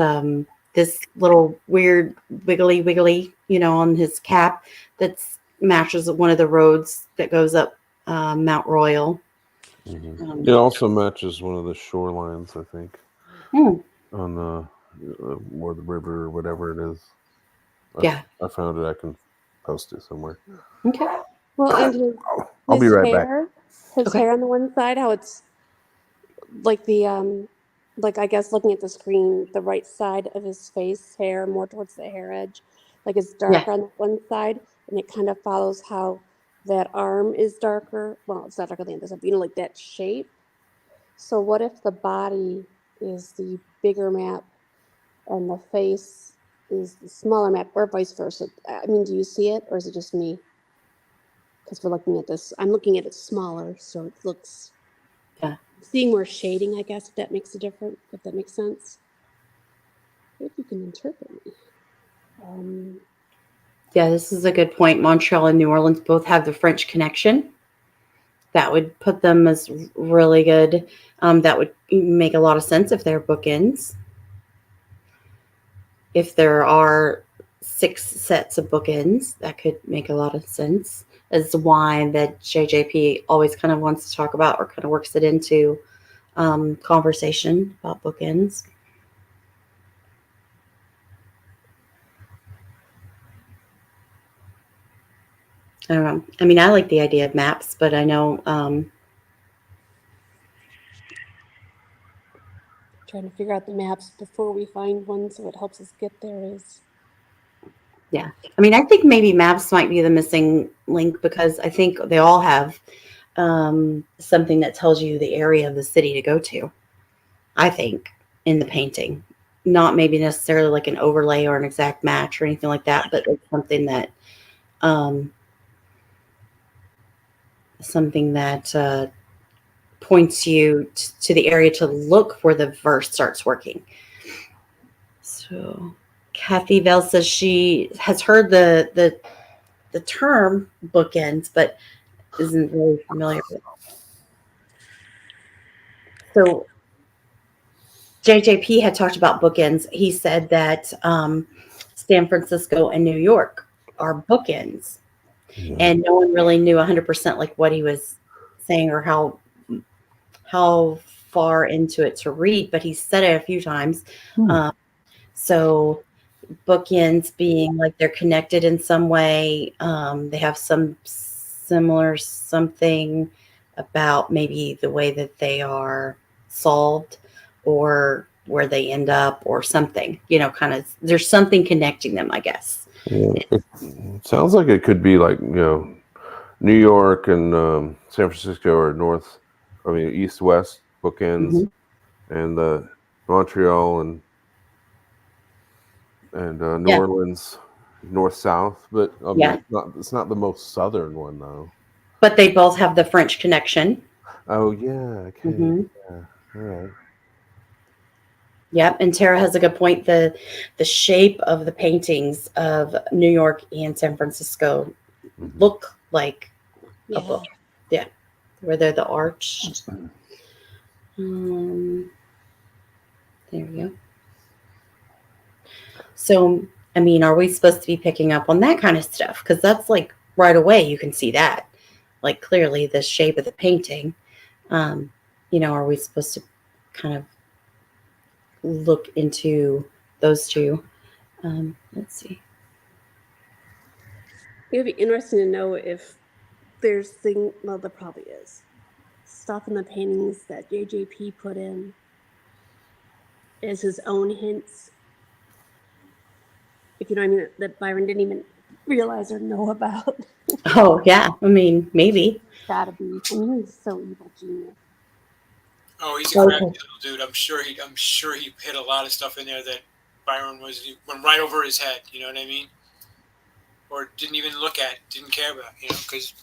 this little weird wiggly, you know, on his cap that's matches one of the roads that goes up Mount Royal. It also matches one of the shorelines, I think, on the or the river or whatever it is. Yeah, I found it. I can post it somewhere. okay. Well, and his, I'll be his right back. hair, his Okay. hair on the one side, how it's like the like I guess looking at the screen, the right side of his face hair more towards the hair edge, like it's darker on the one side, and it kind of follows how that arm is darker. Well, it's not darker than the other side, but you know, like that shape. So what if the body is the bigger map and the face is the smaller map, or vice versa? I mean, do you see it, or is it just me? Because we're looking at this, I'm looking at it smaller, so it looks, Yeah. seeing more shading, I guess, if that makes a difference, if that makes sense. If you can interpret me. Yeah, this is a good point. Montreal and New Orleans both have the French connection. That would put them as really good. That would make a lot of sense if they're bookends. If there are 6 sets of bookends, that could make a lot of sense. As why that JJP always kind of wants to talk about, or kind of works it into conversation about bookends. I don't know. I mean, I like the idea of maps, but I know Trying to figure out the maps before we find one, so it helps us get there is. yeah. I mean, I think maybe maps might be the missing link, because I think they all have something that tells you the area of the city to go to. I think in the painting, not maybe necessarily like an overlay or an exact match or anything like that, but it's something that points you to the area to look where the verse starts working. So Kathy Bell says she has heard the term bookends, but isn't really familiar with it. So JJP had talked about bookends. He said that San Francisco and New York are bookends. Yeah. And no one really knew 100% like what he was saying, or how far into it to read, but he said it a few times. So bookends being like they're connected in some way. They have some similar something about maybe the way that they are solved, or where they end up, or something, you know, kind of there's something connecting them, I guess. Yeah. It sounds like it could be like, you know, New York and San Francisco are east-west bookends, and Montreal and New Yeah. Orleans, north south. But I mean, Yeah. it's not the most southern one though. But they both have the French Connection. Oh yeah, okay, hmm yeah, all right. Yep, and Tara has a good point. The shape of the paintings of New York and San Francisco Mhm. look like a Yeah. book. Yeah, where they're the arch. Um, there we go. So, I mean, are we supposed to be picking up on that kind of stuff? Because that's like right away you can see that, like clearly the shape of the painting. Um, are we supposed to kind of look into those two? Let's see. It would be interesting to know if there's well, there probably is stuff in the paintings that JJP put in as his own hints. If you know what I mean, that Byron didn't even realize or know about. Oh yeah, I mean maybe. Gotta be. I mean, he's so evil genius. Oh, he's a Okay. crafty little dude. I'm sure he hit a lot of stuff in there that Byron went right over his head. You know what I mean? Or didn't even look at, didn't care about. Because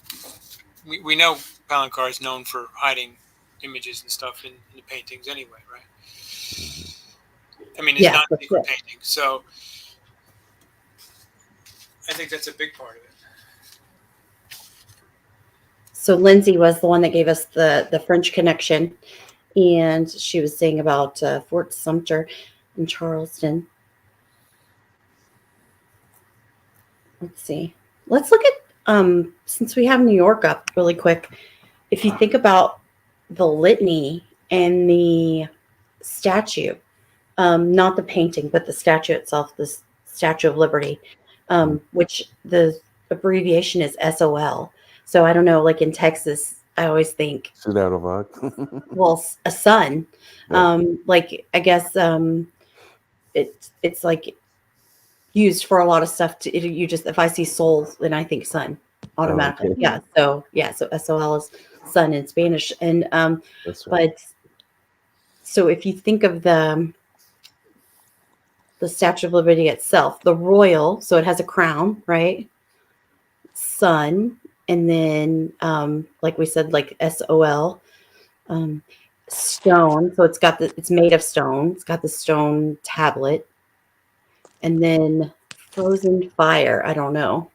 we know Palancar is known for hiding images and stuff in the paintings anyway, right? I mean, it's Yeah, not for secret sure. painting, so I think that's a big part of it. So Lindsay was the one that gave us the French Connection, and she was saying about Fort Sumter in Charleston. Let's see. Let's look at since we have New York up really quick. If you think about the litany and the statue, not the painting, but the statue itself, the Statue of Liberty, which the abbreviation is SOL. So I don't know, like in Texas, I always think, Sit out of luck. well, a sun. Yeah. Like I guess it's like used for a lot of stuff. You just if I see soul, then I think sun automatically. okay. Yeah. So SOL is sun in Spanish, and That's right. but so if you think of the Statue of Liberty itself, the royal, so it has a crown, right? Sun, and then like we said, like SOL, stone. So it's made of stone. It's got the stone tablet, and then frozen fire. I don't know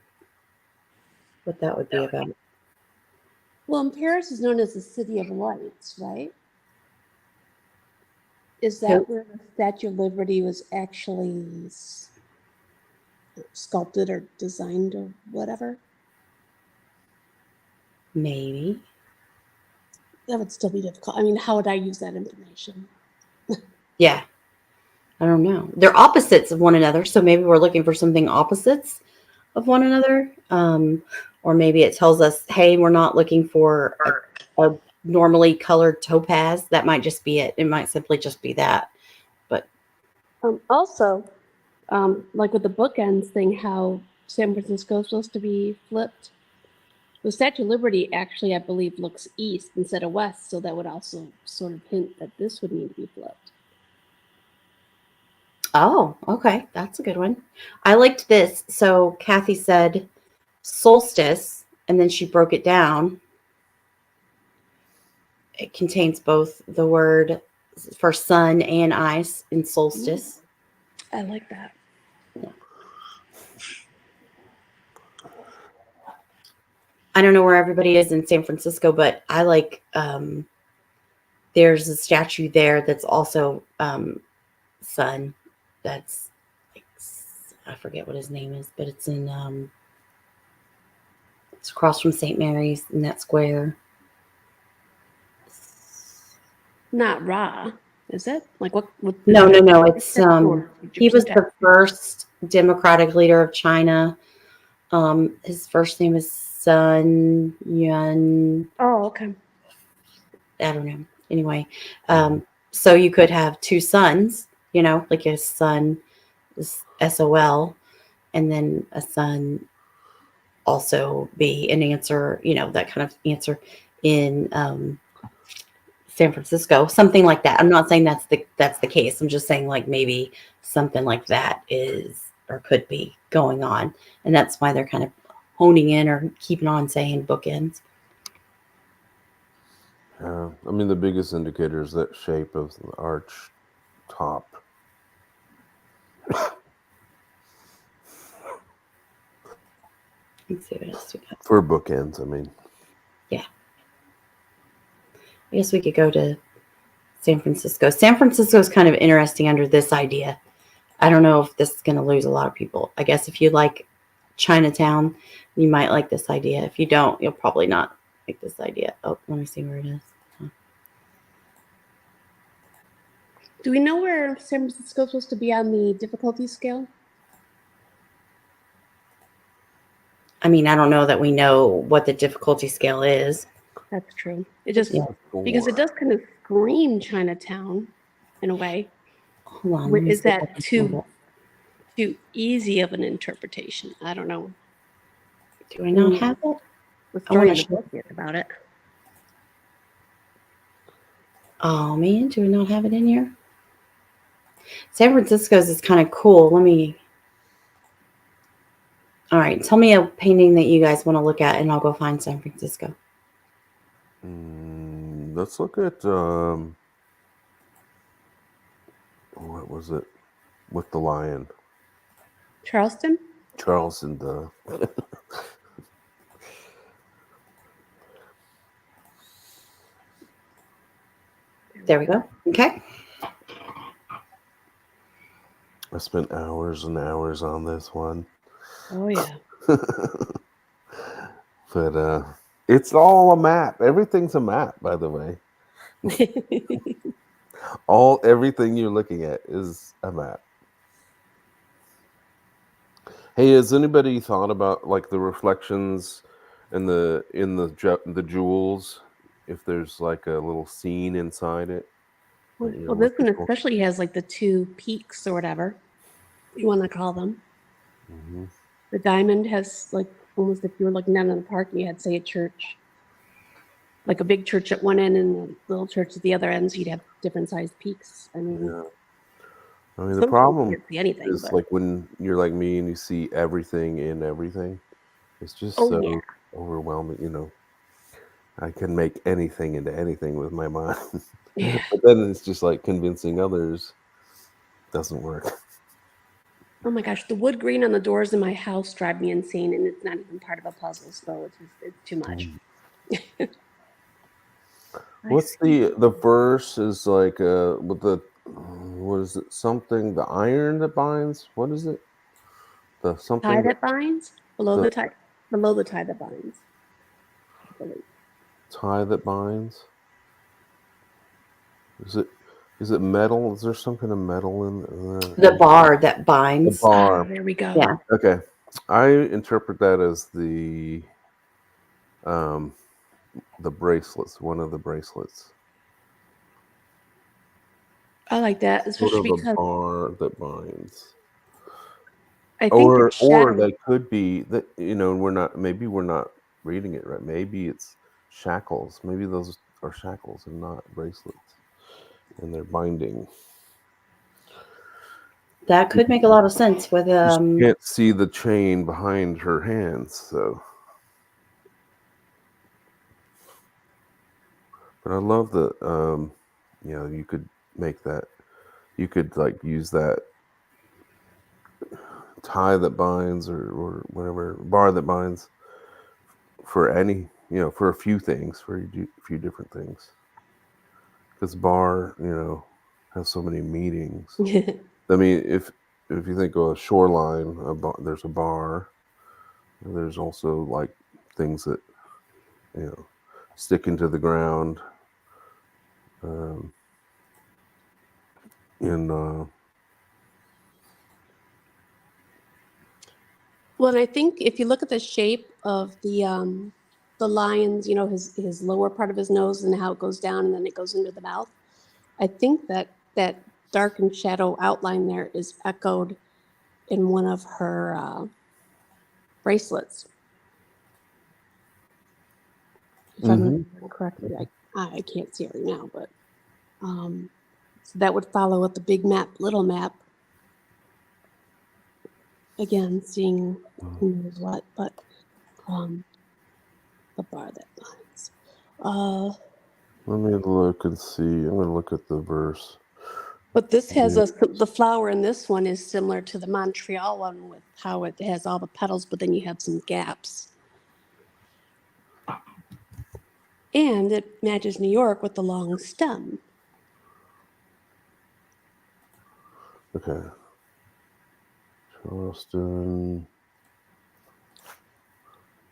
what that would be about. Well, and Paris is known as the City of Lights, right? Is that where the Statue of Liberty was actually sculpted or designed or whatever? Maybe. That would still be difficult. I mean, how would I use that information? Yeah. I don't know. They're opposites of one another, so maybe we're looking for something opposites of one another. Or maybe it tells us, hey, we're not looking for a normally colored topaz. That might just be it. It might simply just be that. But Also, like with the bookends thing, how San Francisco is supposed to be flipped. The Statue of Liberty actually, I believe, looks east instead of west, so that would also sort of hint that this would need to be flipped. oh, okay. That's a good one. I liked this. So Kathy said solstice, and then she broke it down. It contains both the word for sun and ice in solstice. I like that. I don't know where everybody is in San Francisco, but I like there's a statue there that's also sun. That's like, I forget what his name is, but it's in it's across from St. Mary's in that square. Not Ra, is it? Like what No. It's he was the first democratic leader of China. His first name is Sun Yun. Oh, okay. I don't know. Anyway, so you could have two suns, like a sun is SOL, and then a sun also be an answer, that kind of answer in San Francisco, something like that. I'm not saying that's the case. I'm just saying like maybe something like that is or could be going on, and that's why they're kind of honing in or keeping on saying bookends. I mean, the biggest indicator is that shape of the arch top. Let's see what else we got. For bookends, I mean. I guess we could go to San Francisco. San Francisco is kind of interesting under this idea. I don't know if this is going to lose a lot of people. I guess if you like Chinatown, you might like this idea. If you don't, you'll probably not like this idea. Oh, let me see where it is. Do we know where San Francisco is supposed to be on the difficulty scale? I mean, I don't know that we know what the difficulty scale is. That's true. It just Yeah. because it does kind of scream Chinatown in a way. Hold on. let me Is see if I that can too find too easy of an interpretation? I don't know. it. Do I not have it? The I wanna story in the show- book is about it. Oh man, do we not have it in here? San Francisco's is kind of cool. Let me. All right, tell me a painting that you guys want to look at, and I'll go find San Francisco. Let's look at what was it with the lion? Charleston? Charleston, the There we go. Okay. I spent hours and hours on this one. Oh yeah. But it's all a map. Everything's a map, by the way. Everything you're looking at is a map. Hey, has anybody thought about like the reflections in the jewels? If there's like a little scene inside it. that you're Well, this one looking for? especially has like the two peaks or whatever you want to call them. Mhm. The diamond has like almost if you were looking down in the park and you had say a church, like a big church at one end and a little church at the other end, so you'd have different sized peaks. I mean, Yeah. I mean, the sometimes problem you can't see anything, is but like when you're like me and you see everything in everything. It's just Oh, so yeah. overwhelming, you know. I can make anything into anything with my mind. yeah. But then it's just like convincing others doesn't work. Oh my gosh, the wood grain on the doors in my house drive me insane, and it's not even part of a puzzle, so it's too much. What's the verse is like with the what is it, something, the iron that binds? What is it? The something tie that binds below the- the tie that binds. I believe. tie that binds? Is it metal? Is there some kind of metal in The bar that binds. The bar. Ah, there we go. Yeah. Okay. I interpret that as the bracelets, one of the bracelets. I like that, Sort especially of a because bar that binds. I think Or the shadow. they could be that, you know, we're not reading it right. Maybe it's shackles. Maybe those are shackles and not bracelets. And they're binding. That could make a lot of sense with You can't see the chain behind her hands, so. But I love the you know, you could make that, you could like use that tie that binds or whatever, bar that binds for any, you know, for a few things, for a few different things. Because bar, you know, has so many meanings. I mean, if you think of a shoreline, there's a bar. There's also like things that, you know, stick into the ground. Well, and I think if you look at the shape of the lion's, you know, his lower part of his nose and how it goes down and then it goes into the mouth, I think that dark and shadow outline there is echoed in one of her bracelets. If I'm remembering correctly, I can't see it right now, but so that would follow with the big map, little map. Again, seeing who knows what, but the bar that lines. Let me look and see. I'm going to look at the verse. But this has the flower in this one is similar to the Montreal one with how it has all the petals, but then you have some gaps. And it matches New York with the long stem. Okay. Charleston.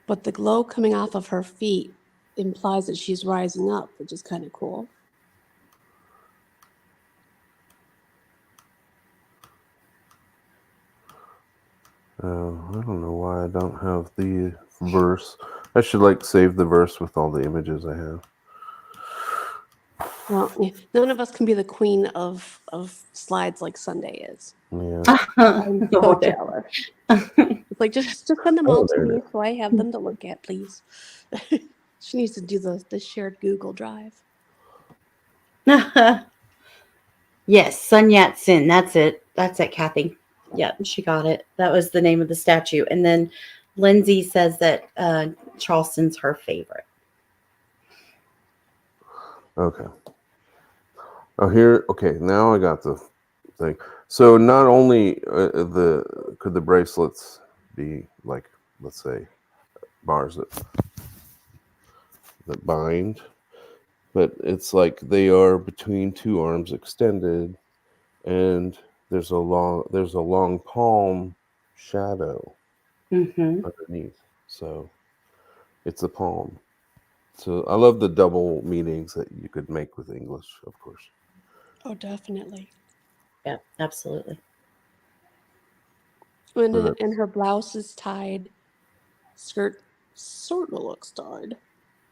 But the glow coming off of her feet implies that she's rising up, which is kind of cool. I don't know why I don't have the verse. I should like save the verse with all the images I have. Well, yeah, none of us can be the queen of slides like Sunday is. Yeah. I'm so Oh, there- jealous. It's like just send them all to there it me is. so I have them to look at, please. She needs to do the shared Google Drive. Yes, Sun Yat-sen. That's it. That's it, Kathy. Yeah, she got it. That was the name of the statue. And then Lindsay says that Charleston's her favorite. Okay. Oh, here. Okay, now I got the thing. So not only could the bracelets be like, let's say, bars that bind, but it's like they are between two arms extended, and there's a long palm shadow Mm-hmm. underneath. So it's a palm. So I love the double meanings that you could make with English, of course. Oh, definitely. Yeah, absolutely. And her blouse is tied. Skirt sort of looks tied.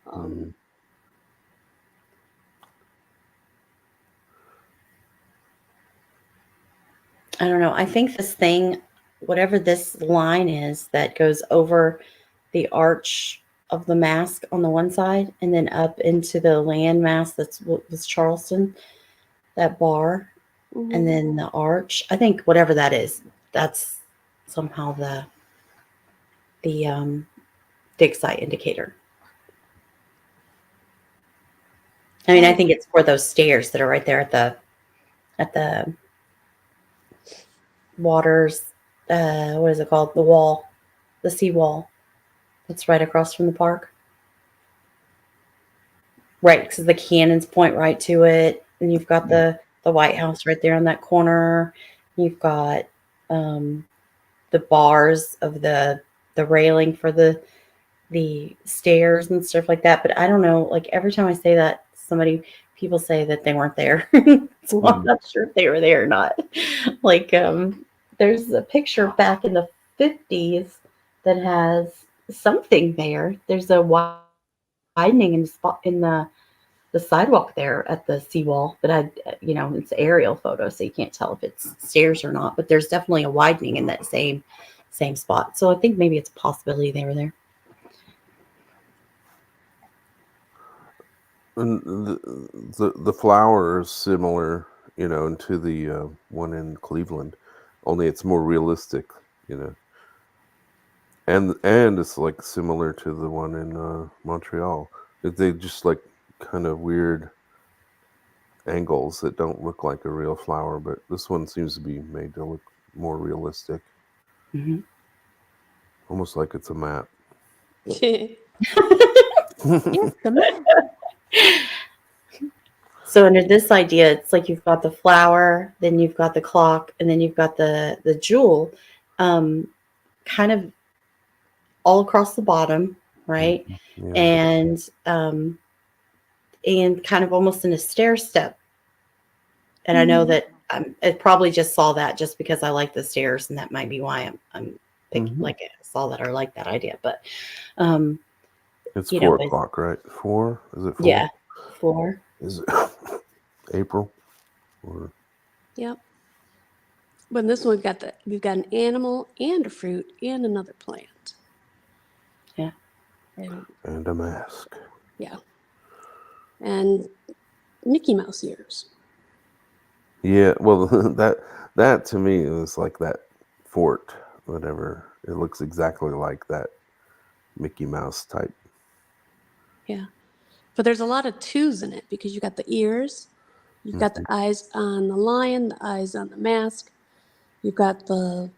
Mhm. I don't know. I think this thing, whatever this line is that goes over the arch of the mask on the one side and then up into the land mask that's what was Charleston, that bar, Mhm. and then the arch. I think whatever that is, that's somehow the dig site indicator. I mean, I think it's for those stairs that are right there at the waters. What is it called? The wall, the seawall. That's right across from the park. Right, because the cannons point right to it, and you've got the White House right there on that corner. You've got the bars of the railing for the stairs and stuff like that. But I don't know. Like every time I say that, people say that they weren't there, so I'm not sure if they were there or not. Like there's a picture back in the 50s that has something there. There's a widening in the spot in the sidewalk there at the seawall, but it's an aerial photo, so you can't tell if it's stairs or not. But there's definitely a widening in that same spot. So I think maybe it's a possibility they were there. And the flower is similar, to the one in Cleveland, only it's more realistic, and it's like similar to the one in Montreal. They just like kind of weird angles that don't look like a real flower, but this one seems to be made to look more realistic, Mm-hmm. almost like it's a map. Yes, the map. So under this idea, it's like you've got the flower, then you've got the clock, and then you've got the jewel, kind of all across the bottom, right? Yeah. And kind of almost in a stair step. And I know that I probably just saw that just because I like the stairs, and that might be why I'm picking, like I saw that or like that idea. But it's you 4 know, o'clock, right? 4? Is it 4? yeah, 4. Is it April? Or Yep. But in this one, we've got an animal and a fruit and another plant. Yeah. And and a mask. yeah. and Mickey Mouse ears. Yeah, well, that to me is like that fort, whatever. It looks exactly like that Mickey Mouse type. Yeah. But there's a lot of twos in it because you got the ears, you've got the eyes on the lion, the eyes on the mask, you've got the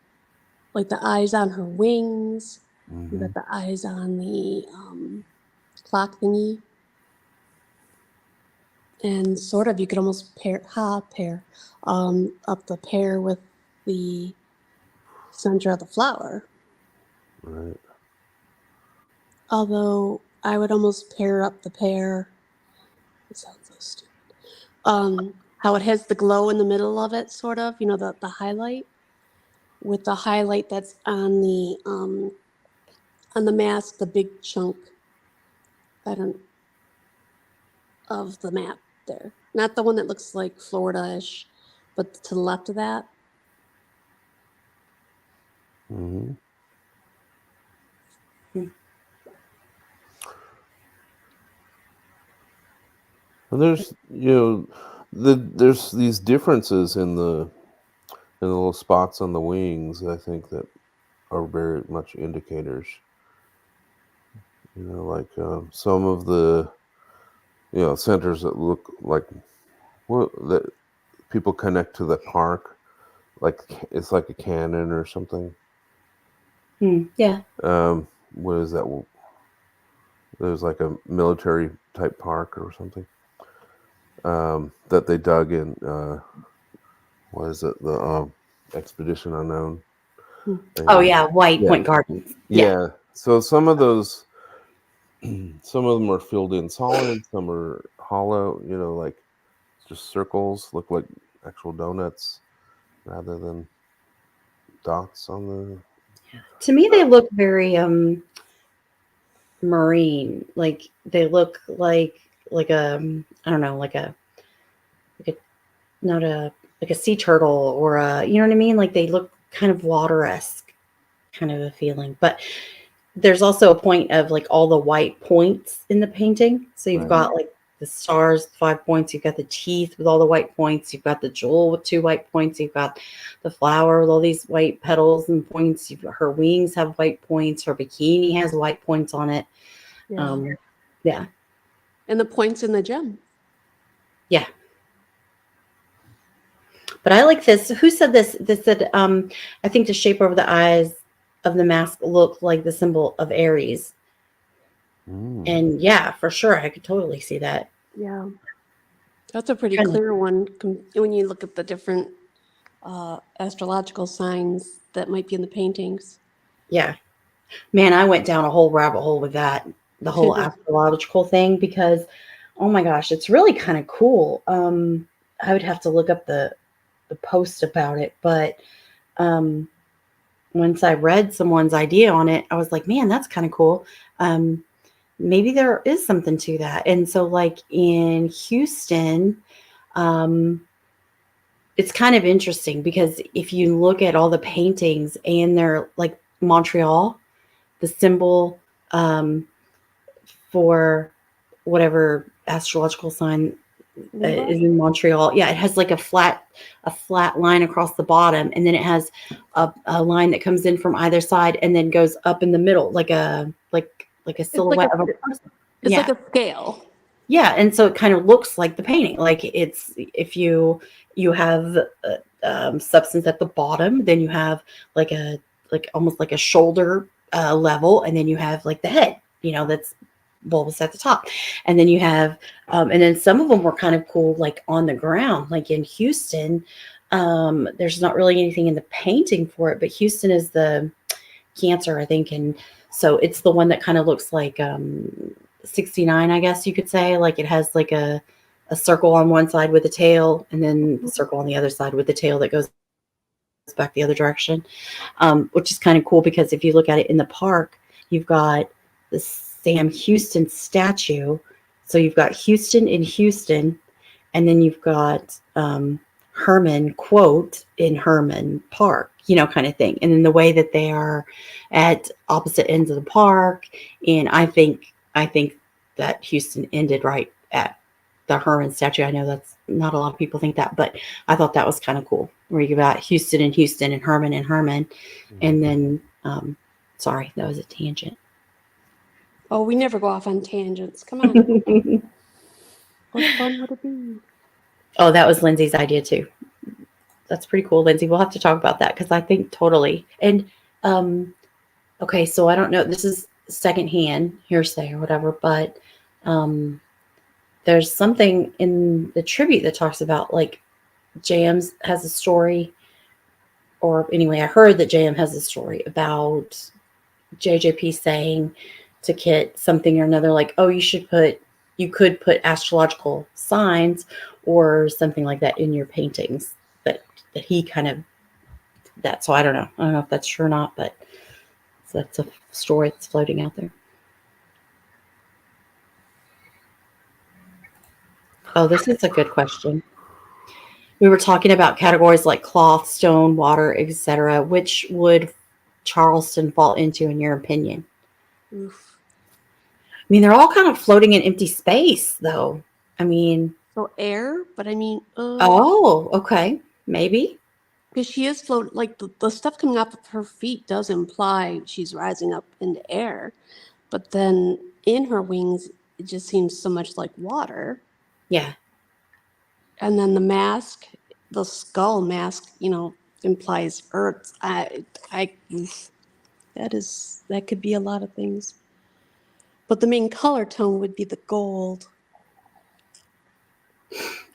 eyes on her wings, you've Mm-hmm. got the eyes on the clock thingy. And sort of, you could almost pair up the pear with the center of the flower. Right. Although I would almost pair up the pear. It sounds so stupid. How it has the glow in the middle of it, sort of, the highlight, with the highlight that's on the mask, the big chunk. Of the map there. Not the one that looks like Florida-ish, but to the left of that. Mm-hmm. And there's there's these differences in the little spots on the wings. I think that are very much indicators. Like some of the centers that look like that people connect to the park, like it's like a cannon or something. Yeah. What is that? There's like a military type park or something that they dug in. What is it? The Expedition Unknown. Oh yeah, White Yeah. Point Gardens. Yeah. So some of those, some of them are filled in solid, some are hollow. Like just circles, look like actual donuts rather than dots on the. To me, they look very marine. Like they look like a I don't know, like a not a like a sea turtle or a, you know what I mean? Like they look kind of water-esque, kind of a feeling. But there's also a point of like all the white points in the painting. So you've Right. got like the stars, 5 points. You've got the teeth with all the white points. You've got the jewel with 2 white points. You've got the flower with all these white petals and points. Her wings have white points. Her bikini has white points on it. Yeah. And the points in the gem. Yeah. But I like this. Who said this? This said, I think the shape over the eyes of the mask look like the symbol of Aries. And yeah, for sure. I could totally see that. Yeah. That's a pretty Kind of. clear one when you look at the different astrological signs that might be in the paintings. Yeah. Man, I went down a whole rabbit hole with that, the whole astrological thing, because, oh my gosh, it's really kind of cool. I would have to look up the post about it, but once I read someone's idea on it, I was like, man, that's kind of cool. Maybe there is something to that. And so like in Houston, it's kind of interesting because if you look at all the paintings and they're like Montreal, the symbol for whatever astrological sign is in Montreal. Yeah, it has like a flat line across the bottom, and then it has a line that comes in from either side and then goes up in the middle, like a silhouette of a person. It's like a scale. Yeah, and so it kind of looks like the painting. Like it's if you have substance at the bottom, then you have like almost like a shoulder level, and then you have like the head, that's bulbous at the top, and then you have and then some of them were kind of cool, like on the ground, like in Houston. There's not really anything in the painting for it, but Houston is the Cancer, I think, and so it's the one that kind of looks like 69, I guess you could say. Like it has like a circle on one side with a tail, and then the circle on the other side with the tail that goes back the other direction, which is kind of cool because if you look at it in the park, you've got the Sam Houston statue. So you've got Houston in Houston, and then you've got Herman quote in Herman Park, kind of thing. And then the way that they are at opposite ends of the park, and I think that Houston ended right at the Herman statue. I know that's not a lot of people think that, but I thought that was kind of cool. Where you got Houston and Herman, and then sorry, that was a tangent. Oh, we never go off on tangents. Come on. What fun would it be? Oh, that was Lindsay's idea too. That's pretty cool, Lindsay. We'll have to talk about that because I think totally. And okay, so I don't know. This is secondhand hearsay or whatever, but there's something in the tribute that talks about like JM has a story, or anyway, I heard that JM has a story about JJP saying to Kit something or another, like, oh, you could put astrological signs or something like that in your paintings. That he kind of that. So I don't know if that's true or not, but so that's a story that's floating out there. Oh, this is a good question. We were talking about categories like cloth, stone, water, etc. Which would Charleston fall into, in your opinion? Oof. I mean, they're all kind of floating in empty space, though. I mean, So air, but I mean, oh, okay, maybe. because she is floating, like the stuff coming off of her feet does imply she's rising up in the air, but then in her wings, it just seems so much like water. Yeah. And then the mask, the skull mask, implies earth. Oof. That could be a lot of things. But the main color tone would be the gold.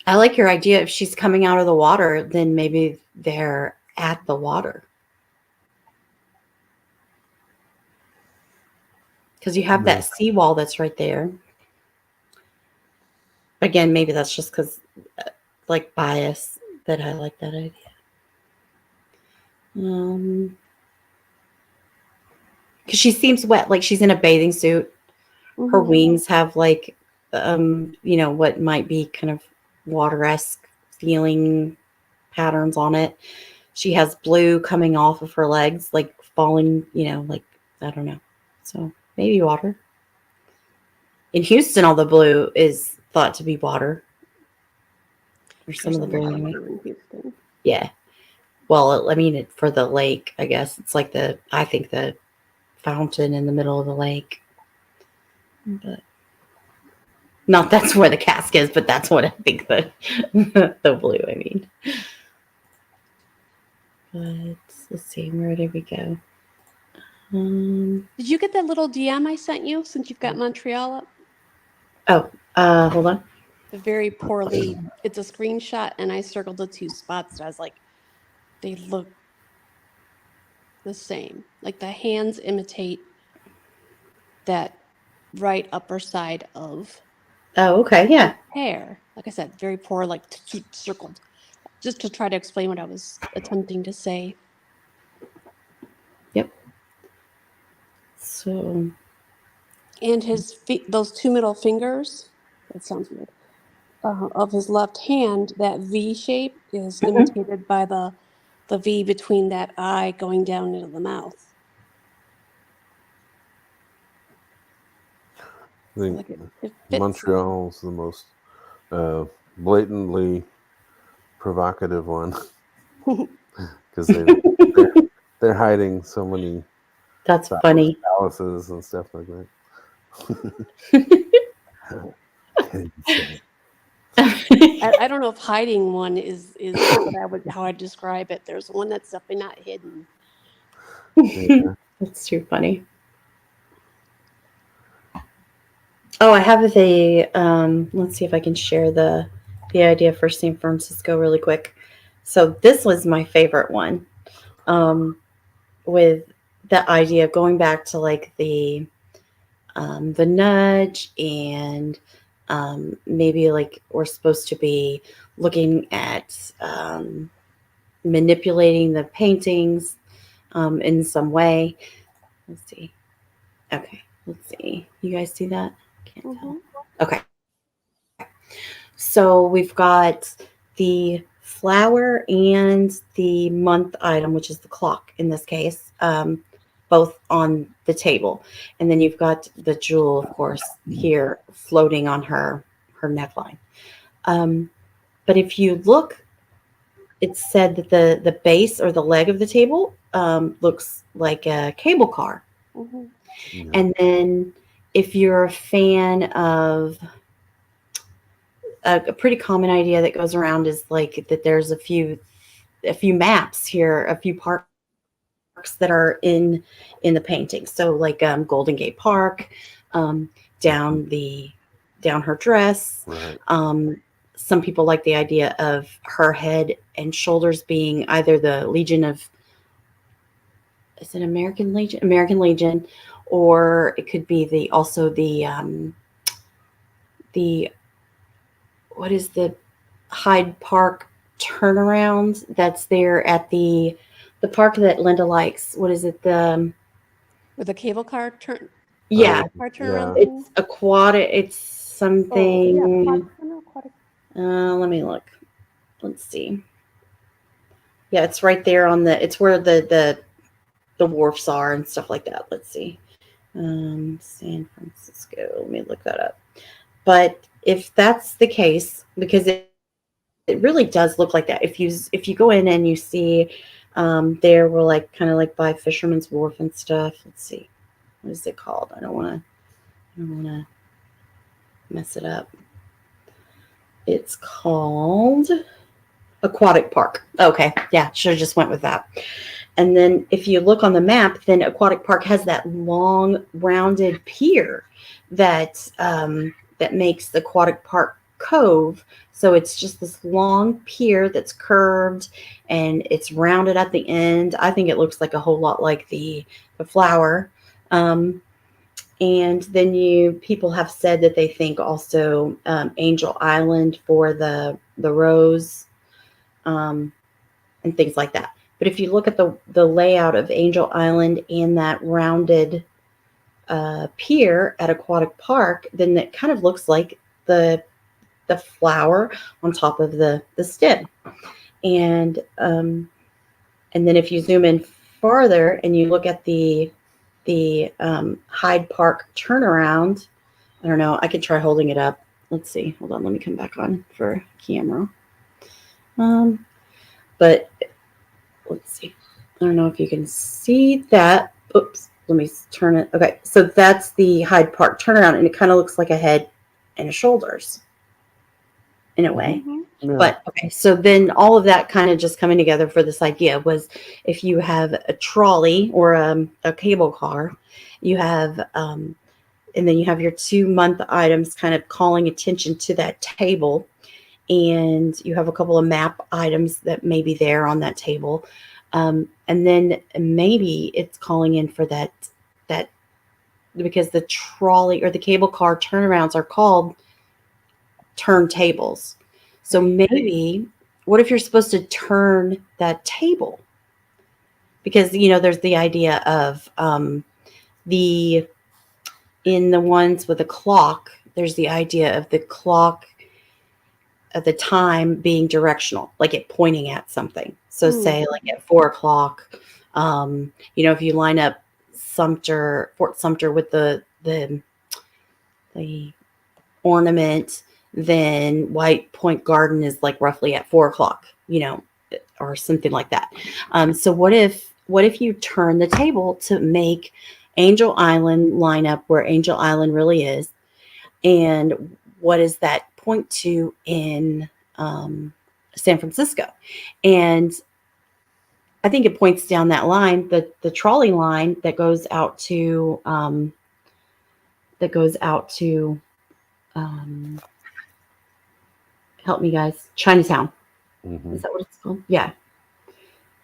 I like your idea. If she's coming out of the water, then maybe they're at the water. Because you have that seawall that's right there. Again, maybe that's just because, like, bias, that I like that idea. Because she seems wet, like she's in a bathing suit. Her wings have like, what might be kind of water-esque feeling patterns on it. She has blue coming off of her legs, like falling, like, I don't know. So maybe water. In Houston, all the blue is thought to be water. Or some of the blue anyway. Yeah. Well, I mean, for the lake, I guess it's like I think the fountain in the middle of the lake. But not that's where the cask is, but that's what I think the blue, I mean. But let's see, where did we go? Did you get that little DM I sent you since you've got Montreal up? Oh, hold on. Very poorly. It's a screenshot, and I circled the two spots. I was like, they look the same. Like the hands imitate that right upper side of Oh, okay, yeah. hair. Like I said, very poor, like circled. Just to try to explain what I was attempting to say. Yep. So. And his feet, those two middle fingers, that sounds weird, of his left hand, that V shape is imitated by the V between that eye going down into the mouth. I think Like it fits. Montreal is the most blatantly provocative one because they're hiding so many That's funny. palaces and stuff like that. I don't know if hiding one is how I describe it. There's one that's definitely not hidden. Yeah. That's too funny. Oh, I have let's see if I can share the idea for San Francisco really quick. So this was my favorite one, with the idea of going back to like the nudge, and maybe like we're supposed to be looking at manipulating the paintings in some way. Let's see. Okay, let's see. You guys see that? Can't tell. Okay. So we've got the flower and the month item, which is the clock in this case, both on the table. And then you've got the jewel, of course, here floating on her neckline. But if you look, it's said that the base or the leg of the table looks like a cable car. Mhm. Yeah. And then if you're a fan of a pretty common idea that goes around is like that there's a few maps here, a few parks that are in the painting. So like Golden Gate Park, um, down her dress. Right. Some people like the idea of her head and shoulders being either the Legion of, is it American Legion? American Legion, or it could be the what is the Hyde Park turnaround that's there at the park that Linda likes. What is it? With a cable car turn. Yeah, Car turnaround yeah. thing? it's aquatic. It's Oh, yeah, something. aquatic. Let me look. Let's see. Yeah, it's right there on the. It's where the wharfs are and stuff like that. Let's see. San Francisco. Let me look that up. But if that's the case, because it really does look like that. If you go in and you see, there we're like kind of like by Fisherman's Wharf and stuff. Let's see. What is it called? I don't want to mess it up. It's called Aquatic Park. Okay, yeah, should have just went with that. And then if you look on the map, then Aquatic Park has that long rounded pier that that makes the Aquatic Park Cove. So it's just this long pier that's curved and it's rounded at the end. I think it looks like a whole lot like the flower. And then people have said that they think also Angel Island for the rose and things like that. But if you look at the layout of Angel Island and that rounded pier at Aquatic Park, then it kind of looks like the flower on top of the stem. And then if you zoom in farther and you look at the Hyde Park turnaround, I don't know. I could try holding it up. Let's see. Hold on. Let me come back on for camera. But let's see. I don't know if you can see that. Oops. Let me turn it. Okay. So that's the Hyde Park turnaround, and it kind of looks like a head and a shoulders in a way. Mhm. Yeah. But okay, so then all of that kind of just coming together for this idea was if you have a trolley or a cable car, you have, and then you have your 2-month items kind of calling attention to that table. And you have a couple of map items that may be there on that table. And then maybe it's calling in for that because the trolley or the cable car turnarounds are called turntables. So maybe, what if you're supposed to turn that table? Because, there's the idea of in the ones with the clock, there's the idea of the clock at the time being directional, like it pointing at something. So say like at 4:00, if you line up Fort Sumter with the ornament, then White Point Garden is like roughly at 4:00, or something like that. So what if you turn the table to make Angel Island line up where Angel Island really is? And what does that point to in San Francisco? And I think it points down that line, the trolley line that goes out to help me guys, Chinatown. Mhm. Is that what it's called? Yeah.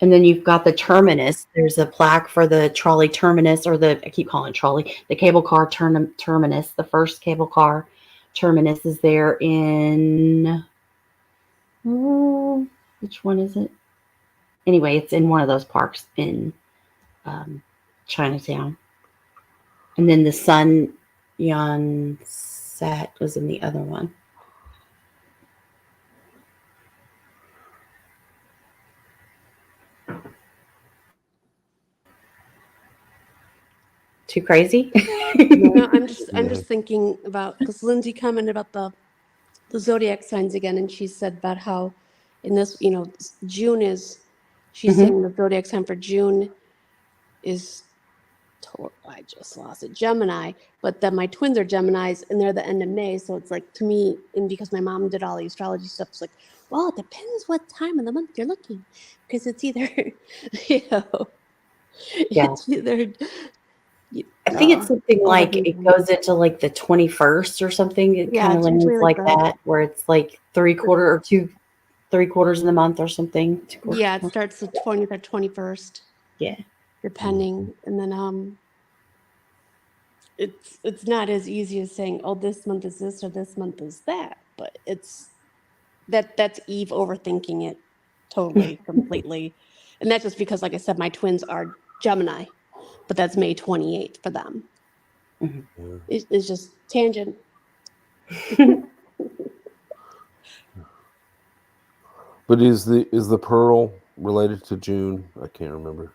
And then you've got the terminus. There's a plaque for the trolley terminus, or I keep calling it trolley, the cable car terminus. The first cable car terminus is there in, which one is it? Anyway, it's in one of those parks in Chinatown. And then the Sun Yat-sen was in the other one. Too crazy? No, I'm Yeah. just thinking about, because Lindsay commented about the the zodiac signs again, and she said about how in this, June is, she's Mhm. saying the zodiac sign for June is, I just lost it, Gemini, but then my twins are Geminis and they're the end of May. So it's like to me, and because my mom did all the astrology stuff, it's like, well, it depends what time of the month you're looking, because it's either, Yeah. it's either, I think it's something all like the it goes into like the 21st or something. It Yeah, kind of it's lands usually like like that. that, where it's like 3/4 of the month or something. 2/4. Yeah, it starts the 20th or 21st, Yeah. depending, and then it's not as easy as saying, oh, this month is this or this month is that, but that's Eve overthinking it totally, completely, and that's just because, like I said, my twins are Gemini, but that's May 28th for them. Yeah. It's just tangent. But is the pearl related to June? I can't remember.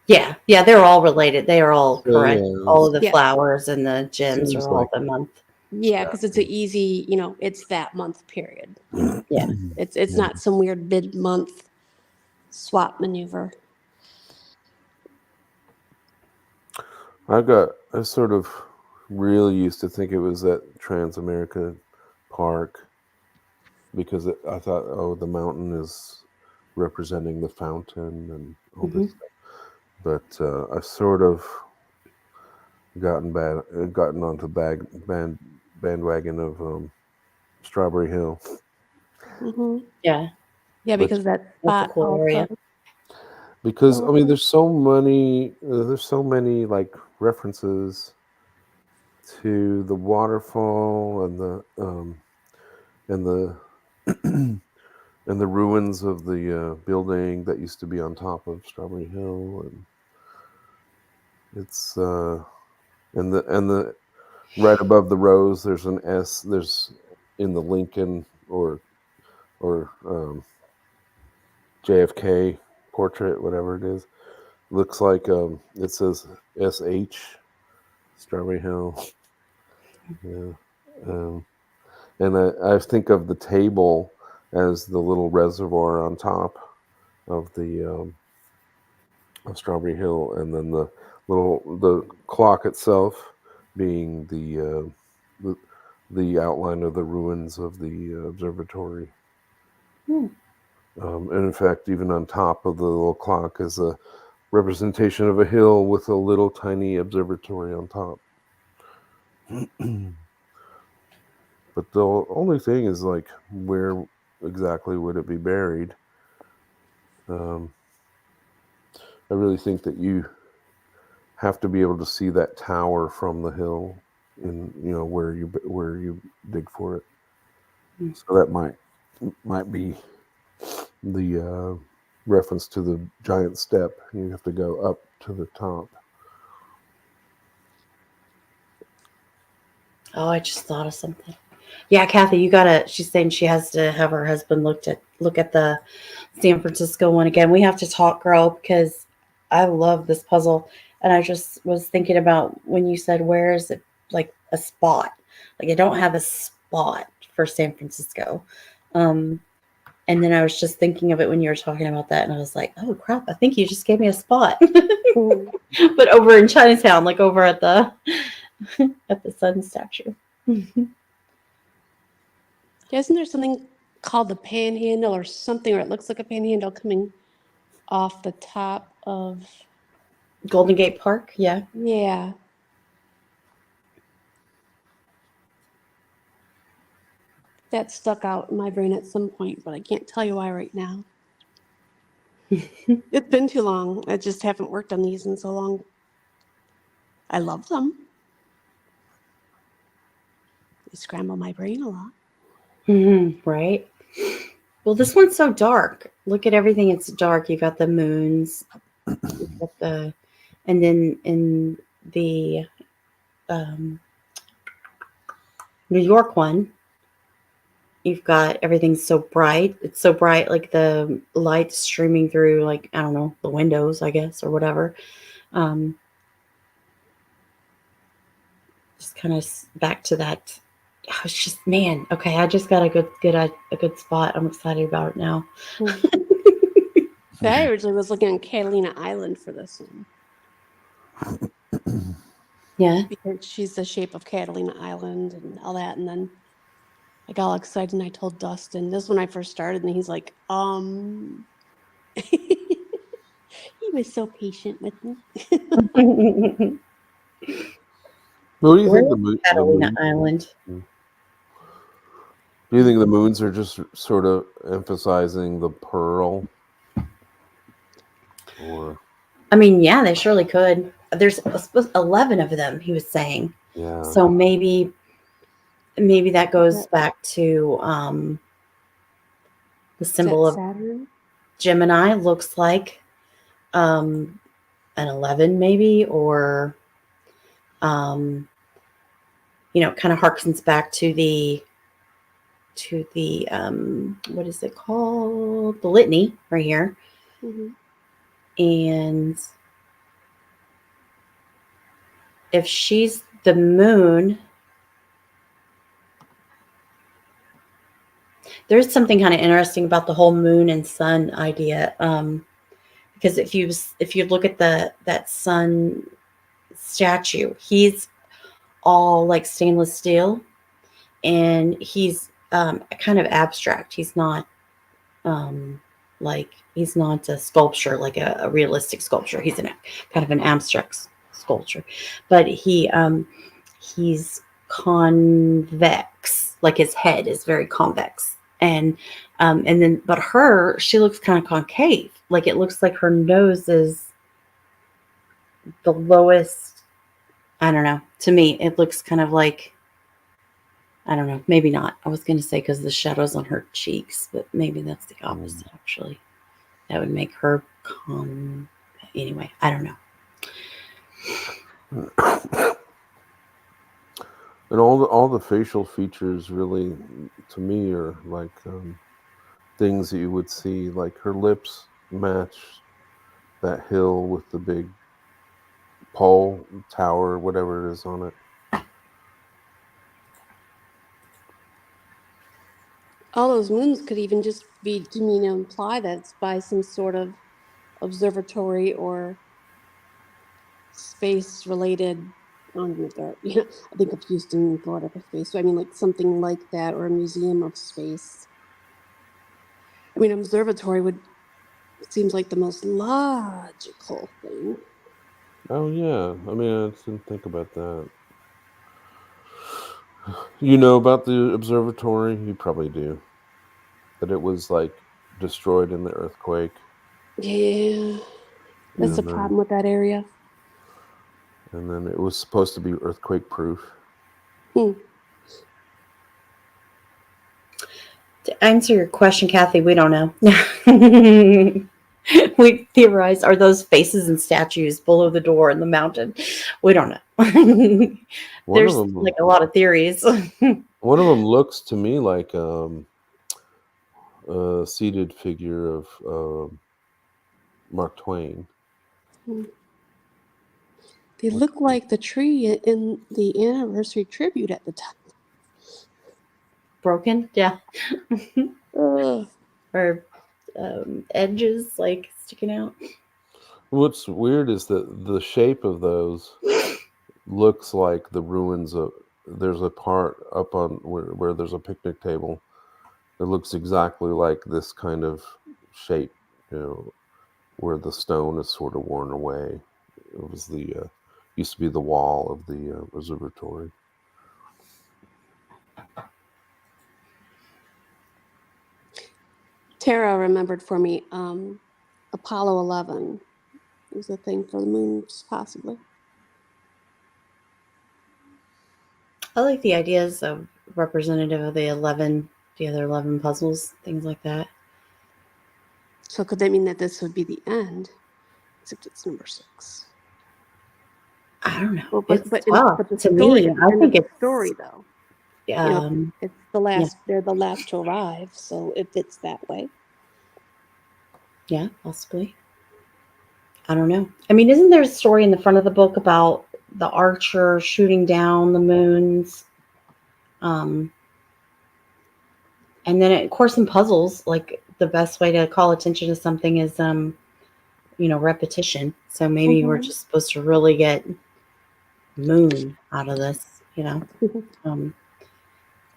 Yeah, they're all related. They are all So, correct. yeah, All of the Yeah. flowers and the gems Seems are all like the month. Yeah, because it's an easy, it's that month period. Yeah. It's Yeah. not some weird mid-month swap maneuver. I sort of really used to think it was at Transamerica Park because I thought, oh, the mountain is representing the fountain and all this stuff. But I've sort of gotten onto bandwagon of Strawberry Hill. Mm-hmm. Yeah. Yeah, Which- because that That's a spot cool area. also. Because I mean, there's so many like references to the waterfall and the and the ruins of the building that used to be on top of Strawberry Hill, and it's and the right above the rose there's an S. There's in the Lincoln or JFK portrait, whatever it is. Looks like it says SH, Strawberry Hill. Yeah. And I think of the table as the little reservoir on top of the of Strawberry Hill, and then the clock itself being the outline of the ruins of the observatory. Hmm. And in fact, even on top of the little clock is a representation of a hill with a little tiny observatory on top. But the only thing is, like, where exactly would it be buried? I really think that you have to be able to see that tower from the hill, and where you dig for it. Mm. So that might be the reference to the giant step. You have to go up to the top. Oh, I just thought of something. Yeah, Kathy, she's saying she has to have her husband look at the San Francisco one again. We have to talk, girl, because I love this puzzle. And I just was thinking about when you said, where is it, like a spot? Like, I don't have a spot for San Francisco. And then I was just thinking of it when you were talking about that. And I was like, oh, crap, I think you just gave me a spot. But over in Chinatown, like over at the at the sun statue. Isn't there something called the Panhandle or something, or it looks like a panhandle coming off the top of? Golden Gate Park, yeah. Yeah. That stuck out in my brain at some point, but I can't tell you why right now. It's been too long. I just haven't worked on these in so long. I love them. They scramble my brain a lot. Right. Well, this one's so dark. Look at everything. It's dark. You've got the moons. You've got and then in the New York one, you've got everything so bright. It's so bright, like the lights streaming through, like, I don't know, the windows, I guess, or whatever. Just kind of back to that I was just, man, okay, I just got a good spot. I'm excited about it now. I originally was looking at Catalina Island for this one Yeah. because she's the shape of Catalina Island and all that. And then I got all excited and I told Dustin this when I first started, and he's like, he was so patient with me. What do you Where think is the Catalina moon? Island? Do you think the moons are just sort of emphasizing the pearl? Or I mean, yeah, they surely could. There's 11 of them, he was saying. yeah. So maybe that goes back to the Is that symbol of Saturn? Gemini looks like an 11 maybe, or kind of harkens back to the what is it called, the litany right here. Mhm. And if she's the moon, there's something kind of interesting about the whole moon and sun idea, because if you look at that sun statue, he's all like stainless steel, and he's kind of abstract. He's not he's not a sculpture, like a realistic sculpture. He's kind of an abstract sculpture, but he's convex. Like his head is very convex, and then but she looks kind of concave. Like it looks like her nose is the lowest. I don't know. To me, it looks kind of like, I don't know. Maybe not. I was going to say because the shadows on her cheeks, but maybe that's the opposite. Actually, that would make her Anyway, I don't know. And all the facial features really, to me, are like things that you would see. Like her lips match that hill with the big pole tower, whatever it is on it. All those moons could even just be to mean to imply that it's by some sort of observatory or space related. I don't know if they're, I think of Houston, Florida for space. So I mean, like something like that, or a museum of space. I mean, observatory seems like the most logical thing. Oh yeah, I mean, I didn't think about that. You know about the observatory? You probably do. That it was like destroyed in the earthquake. Yeah, that's the And then, problem with that area. and then it was supposed to be earthquake proof. To answer your question, Kathy, we don't know. We theorize, are those faces and statues below the door in the mountain? We don't know. There's like a lot of theories. One of them looks to me like a seated figure of Mark Twain. They look like the tree in the anniversary tribute at the time. Broken, yeah. Ugh. Or edges like sticking out. What's weird is that the shape of those looks like the ruins of. There's a part up on where there's a picnic table. It looks exactly like this kind of shape, where the stone is sort of worn away. It was used to be the wall of the observatory. Tara remembered for me Apollo 11 was a thing for the moons, possibly. I like the ideas of representative of the other 11 puzzles, things like that. So could that mean that this would be the end? Except it's number 6. I don't know. Well, but It's the tough. To story, me, I think it's story though. Yeah. It's the last. They're the last to arrive, so it fits that way. Yeah, possibly. I don't know. I mean, isn't there a story in the front of the book about the archer shooting down the moons Um, and then, of course, in puzzles, like the best way to call attention to something is, repetition. So maybe we're Mhm. just supposed to really get moon out of this, Um,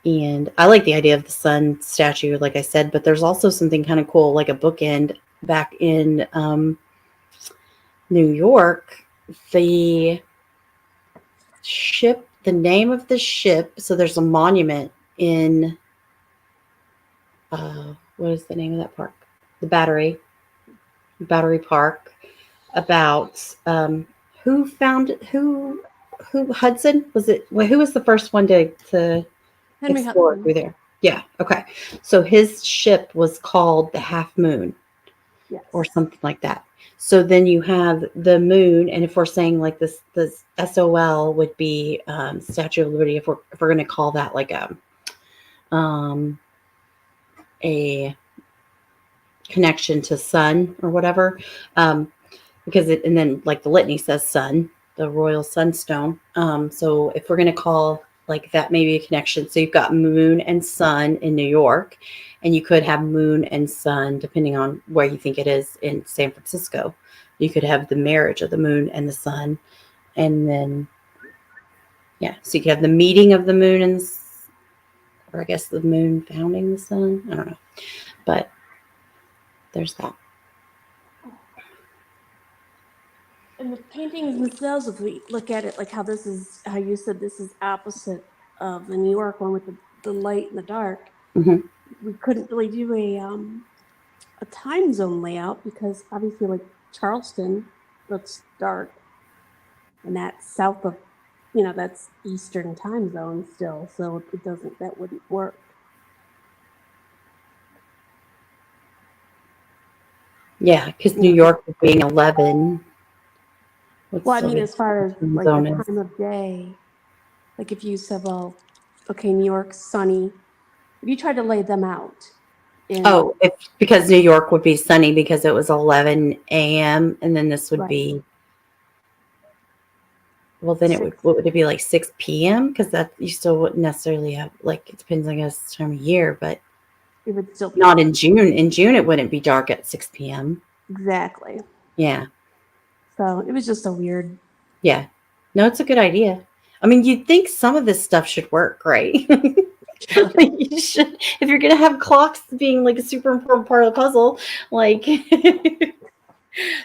and I like the idea of the sun statue, like I said, but there's also something kind of cool, like a bookend back in New York. The ship, the name of the ship, so there's a monument in, what is the name of that park? The Battery Park, about who found who Hudson was it? Well, who was the first one to Henry explore Hudson. through there? Yeah. Okay. So his ship was called the Half Moon Yes. or something like that. So then you have the moon, and if we're saying like this SOL would be Statue of Liberty. If we're going to call that like a connection to sun or whatever, because and then like the litany says sun, the royal sunstone. So if we're going to call like that, maybe a connection. So you've got moon and sun in New York, and you could have moon and sun depending on where you think it is in San Francisco. You could have the marriage of the moon and the sun, and then so you could have the meeting of the moon and, or I guess the moon founding the sun. I don't know, but there's that. And the paintings themselves, if we look at it like how this is, how you said this is opposite of the New York one with the light and the dark, Mhm. we couldn't really do a time zone layout because obviously like Charleston looks dark and that's south of, that's Eastern time zone still. So that wouldn't work. Yeah, because New York being 11. Well, I mean, as far as like zone the is. time of day, like if you said, well, okay, New York's sunny, if you tried to lay them out. Oh, because New York would be sunny because it was 11 a.m. and then this would Right. be, well, then what would it be like 6 p.m.? Because that you still wouldn't necessarily have, like, it depends, I guess, time of year, but it would still be not in June. In June, it wouldn't be dark at 6 p.m. Exactly. Yeah. So it was just a weird. Yeah. No, it's a good idea. I mean, you'd think some of this stuff should work, right? Like you should, if you're going to have clocks being like a super important part of the puzzle, like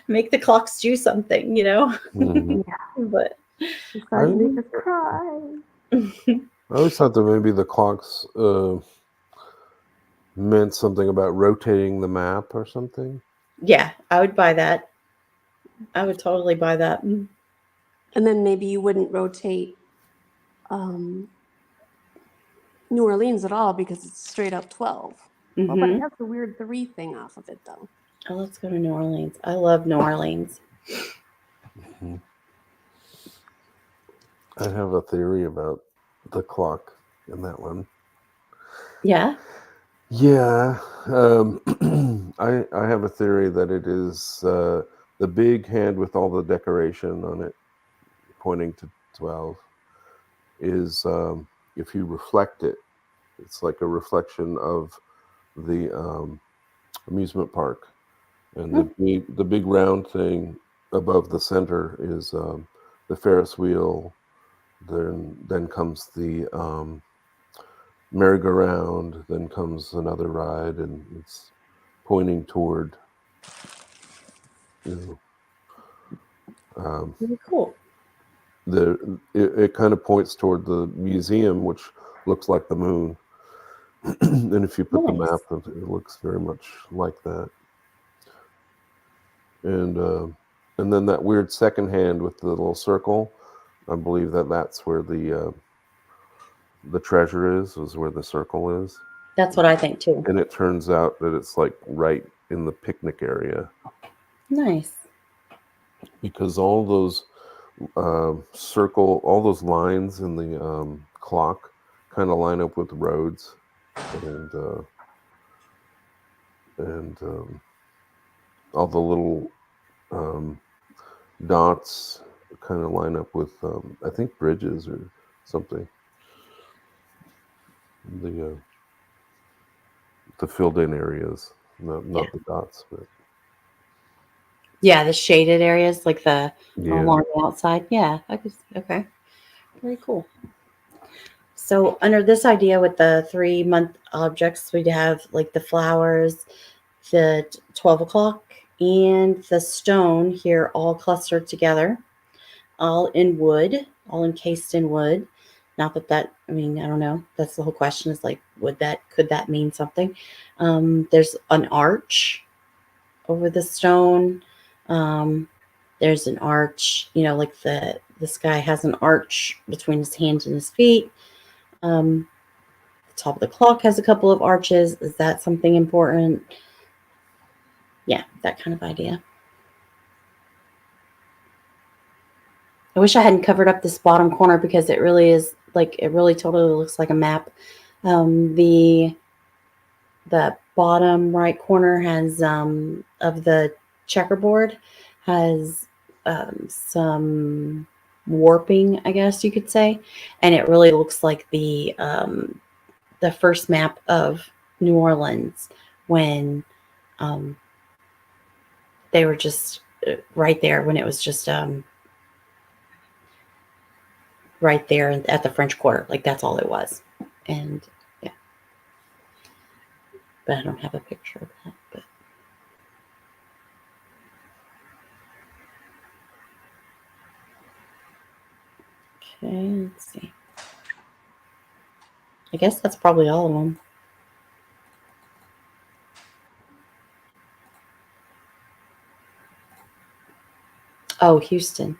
make the clocks do something, Mhm. But It's starting to make us cry. I always thought that maybe the clocks meant something about rotating the map or something. yeah, I would buy that. I would totally buy that. And then maybe you wouldn't rotate New Orleans at all because it's straight up 12. Well, but it has the weird 3 thing off of it, though. Oh, let's go to New Orleans. I love New Orleans. Mhm. I have a theory about the clock in that one. Yeah. Yeah, I have a theory that it is the big hand with all the decoration on it, pointing to 12. Is if you reflect it, it's like a reflection of the amusement park, and the big round thing above the center is the Ferris wheel. Then comes the merry-go-round, then comes another ride, and it's pointing toward, Really cool. it kind of points toward the museum, which looks like the moon. And if you put the Nice. map, it looks very much like that. And then that weird second hand with the little circle, I believe that's where the treasure is where the circle is. That's what I think too. And it turns out that it's like right in the picnic area, Nice. because all those all those lines in the clock kind of line up with roads, and all the little dots kind of line up with I think bridges or something. the filled in areas, not Yeah. the dots, but Yeah, the shaded areas, like the yeah. along the outside. Yeah, I could. Okay, very cool. So under this idea with the 3-month objects, we'd have like the flowers, the 12 o'clock, and the stone here all clustered together, all in wood, all encased in wood. Not that I mean, I don't know. That's the whole question is like, could that mean something? There's an arch over the stone. There's an arch, like this guy has an arch between his hands and his feet. The top of the clock has a couple of arches. Is that something important? Yeah, that kind of idea. I wish I hadn't covered up this bottom corner because it really is like, it really totally looks like a map. The bottom right corner has of the checkerboard has some warping, I guess you could say, and it really looks like the first map of New Orleans when they were just right there, when it was just right there at the French Quarter. Like that's all it was. And yeah, but I don't have a picture of that. But okay, let's see. I guess that's probably all of them. Oh, Houston.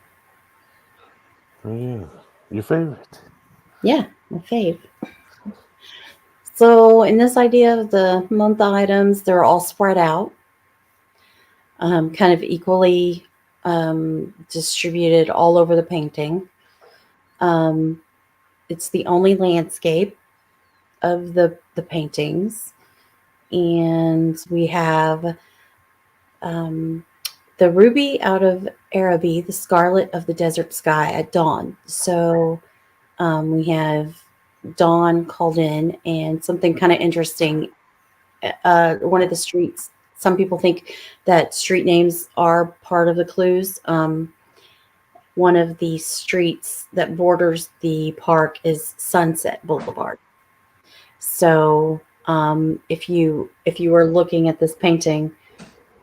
Oh yeah, your favorite. Yeah, my fave. So in this idea of the month items, they're all spread out, kind of equally distributed all over the painting. It's the only landscape of the paintings, and we have the ruby out of Araby, the scarlet of the desert sky at dawn. So we have dawn called in, and something kind of interesting. One of the streets, some people think that street names are part of the clues. One of the streets that borders the park is Sunset Boulevard. So if you were looking at this painting,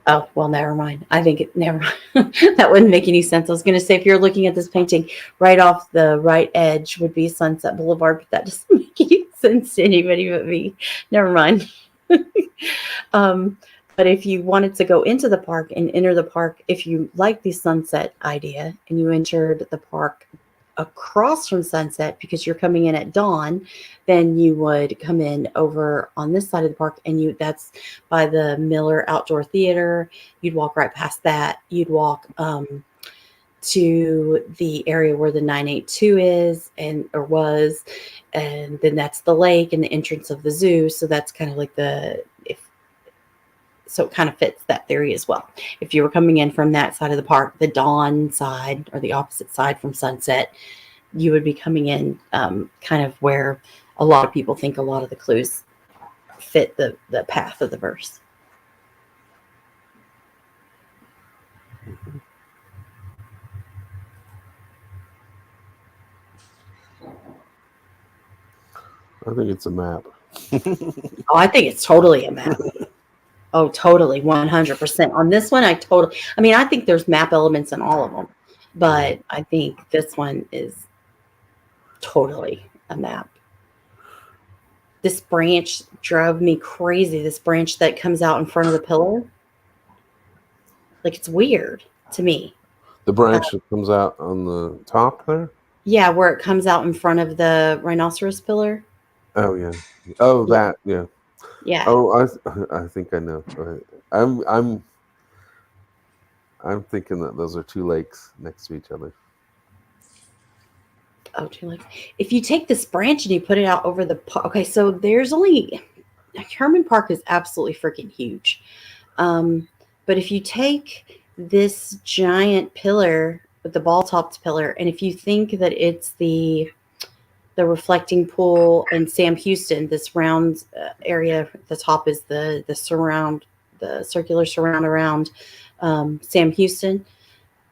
oh well, never mind. I think never mind. That wouldn't make any sense. I was going to say if you're looking at this painting, right off the right edge would be Sunset Boulevard, but that doesn't make any sense to anybody but me. Never mind. But if you wanted to go into the park and enter the park, if you like the sunset idea and you entered the park across from sunset because you're coming in at dawn, then you would come in over on this side of the park, and that's by the Miller Outdoor Theater. You'd walk right past that. You'd walk to the area where the 982 is or was, and then that's the lake and the entrance of the zoo. So that's kind of like so it kind of fits that theory as well. If you were coming in from that side of the park, the dawn side or the opposite side from sunset, you would be coming in kind of where a lot of people think a lot of the clues fit the path of the verse. I think it's a map. Oh, I think it's totally a map. Oh, totally, 100%. On this one, I think there's map elements in all of them, but I think this one is totally a map. This branch drove me crazy. This branch that comes out in front of the pillar. Like, it's weird to me. The branch that comes out on the top there? Yeah, where it comes out in front of the rhinoceros pillar. Oh yeah. Oh, that, yeah. Yeah. Oh, I think I know. I'm thinking that those are two lakes next to each other. Oh, two lakes. If you take this branch and you put it out over the park, okay, so there's only Herman Park is absolutely freaking huge. But if you take this giant pillar with the ball topped pillar, and if you think that it's the the reflecting pool, and Sam Houston, this round area. The top is the circular surround around Sam Houston.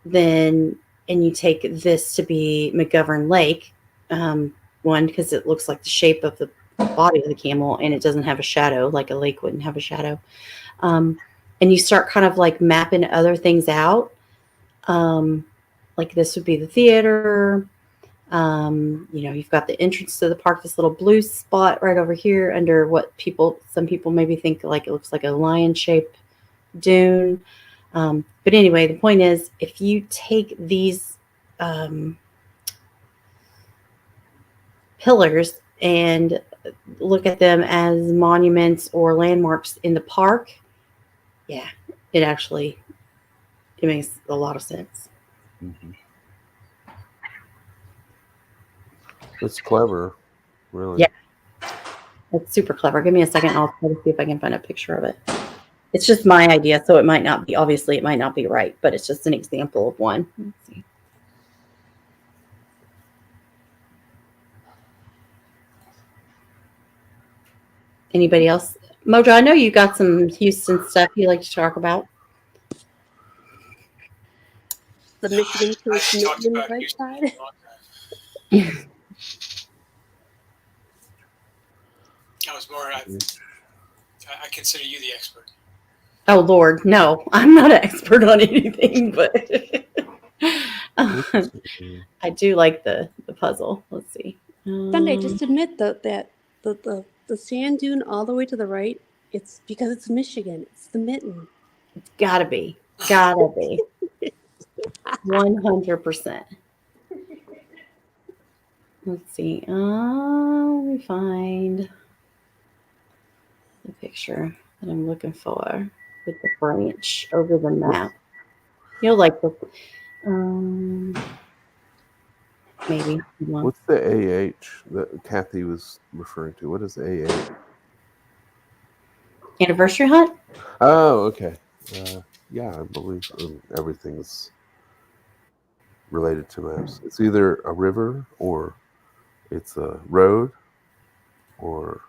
Then, and you take this to be McGovern Lake, one, because it looks like the shape of the body of the camel, and it doesn't have a shadow, like a lake wouldn't have a shadow. And you start kind of like mapping other things out. Like this would be the theater. You've got the entrance to the park, this little blue spot right over here under what some people maybe think like it looks like a lion shaped dune. But anyway, the point is, if you take these pillars and look at them as monuments or landmarks in the park, yeah, it makes a lot of sense. Mhm. It's clever, really. Yeah. It's super clever. Give me a second. I'll try to see if I can find a picture of it. It's just my idea, so it might not be right, but it's just an example of one. Let's see. Anybody else? Mojo, I know you got some Houston stuff you like to talk about. The Michigan I State talked Michigan about right Houston side. for a long time. I was more. I consider you the expert. Oh Lord, no, I'm not an expert on anything, but I do like the puzzle. Let's see. Sunday, just admit that the sand dune all the way to the right, it's because it's Michigan. It's the mitten. Gotta be 100%. Let's see. Let me find the picture that I'm looking for with the branch over the map. You'll like the maybe. What's the AH that Kathy was referring to? What is AH? Anniversary hunt? Oh, okay. Yeah, I believe everything's related to maps. It's either a river, or it's a road, or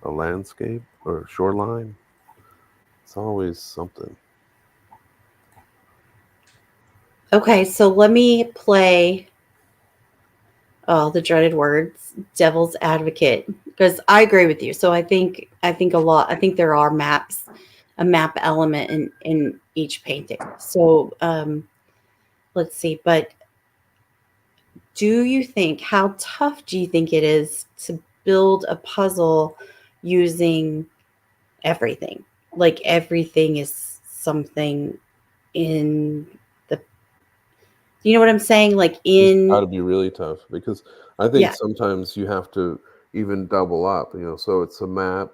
a landscape, or shoreline. It's always something. Okay, so let me play the dreaded words, devil's advocate, because I agree with you. So I think there are a map element in each painting. So let's see, but how tough do you think it is to build a puzzle using everything? Like everything is something in the, you know what I'm saying? Like It's got to be really tough, because I think Yeah. sometimes you have to even double up, so it's a map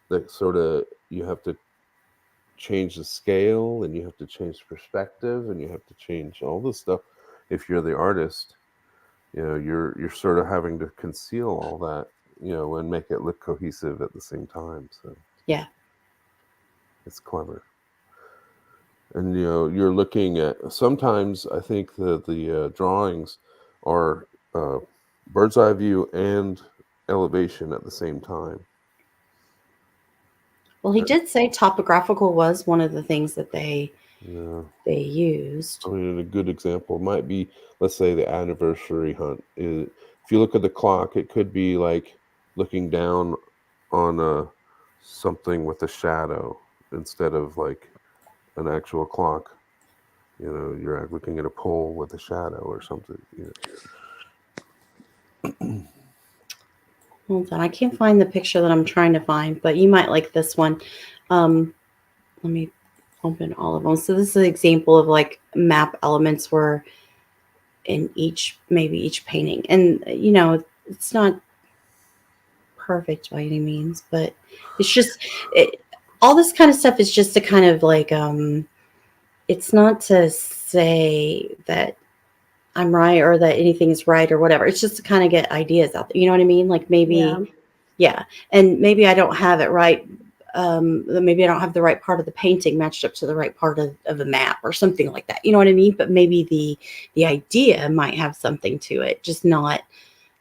that sort of, you have to change the scale, and you have to change perspective, and you have to change all this stuff. If you're the artist, you're sort of having to conceal all that, and make it look cohesive at the same time. So Yeah. it's clever. And you're looking at, sometimes I think the drawings are bird's eye view and elevation at the same time. Well, he did say topographical was one of the things that they Yeah. used. I mean, a good example might be, let's say, the anniversary hunt. If you look at the clock, it could be like looking down on something with a shadow instead of like an actual clock. You're looking at a pole with a shadow or something. Hold on, I can't find the picture that I'm trying to find, but you might like this one. Let me open all of them. So this is an example of like map elements where in each painting, and it's not perfect by any means, but it's just all this kind of stuff is just to kind of like it's not to say that I'm right or that anything is right or whatever. It's just to kind of get ideas out there. You know what I mean? Like maybe, yeah. And maybe I don't have it right. Maybe I don't have the right part of the painting matched up to the right part of the map or something like that. You know what I mean? But maybe the idea might have something to it, just not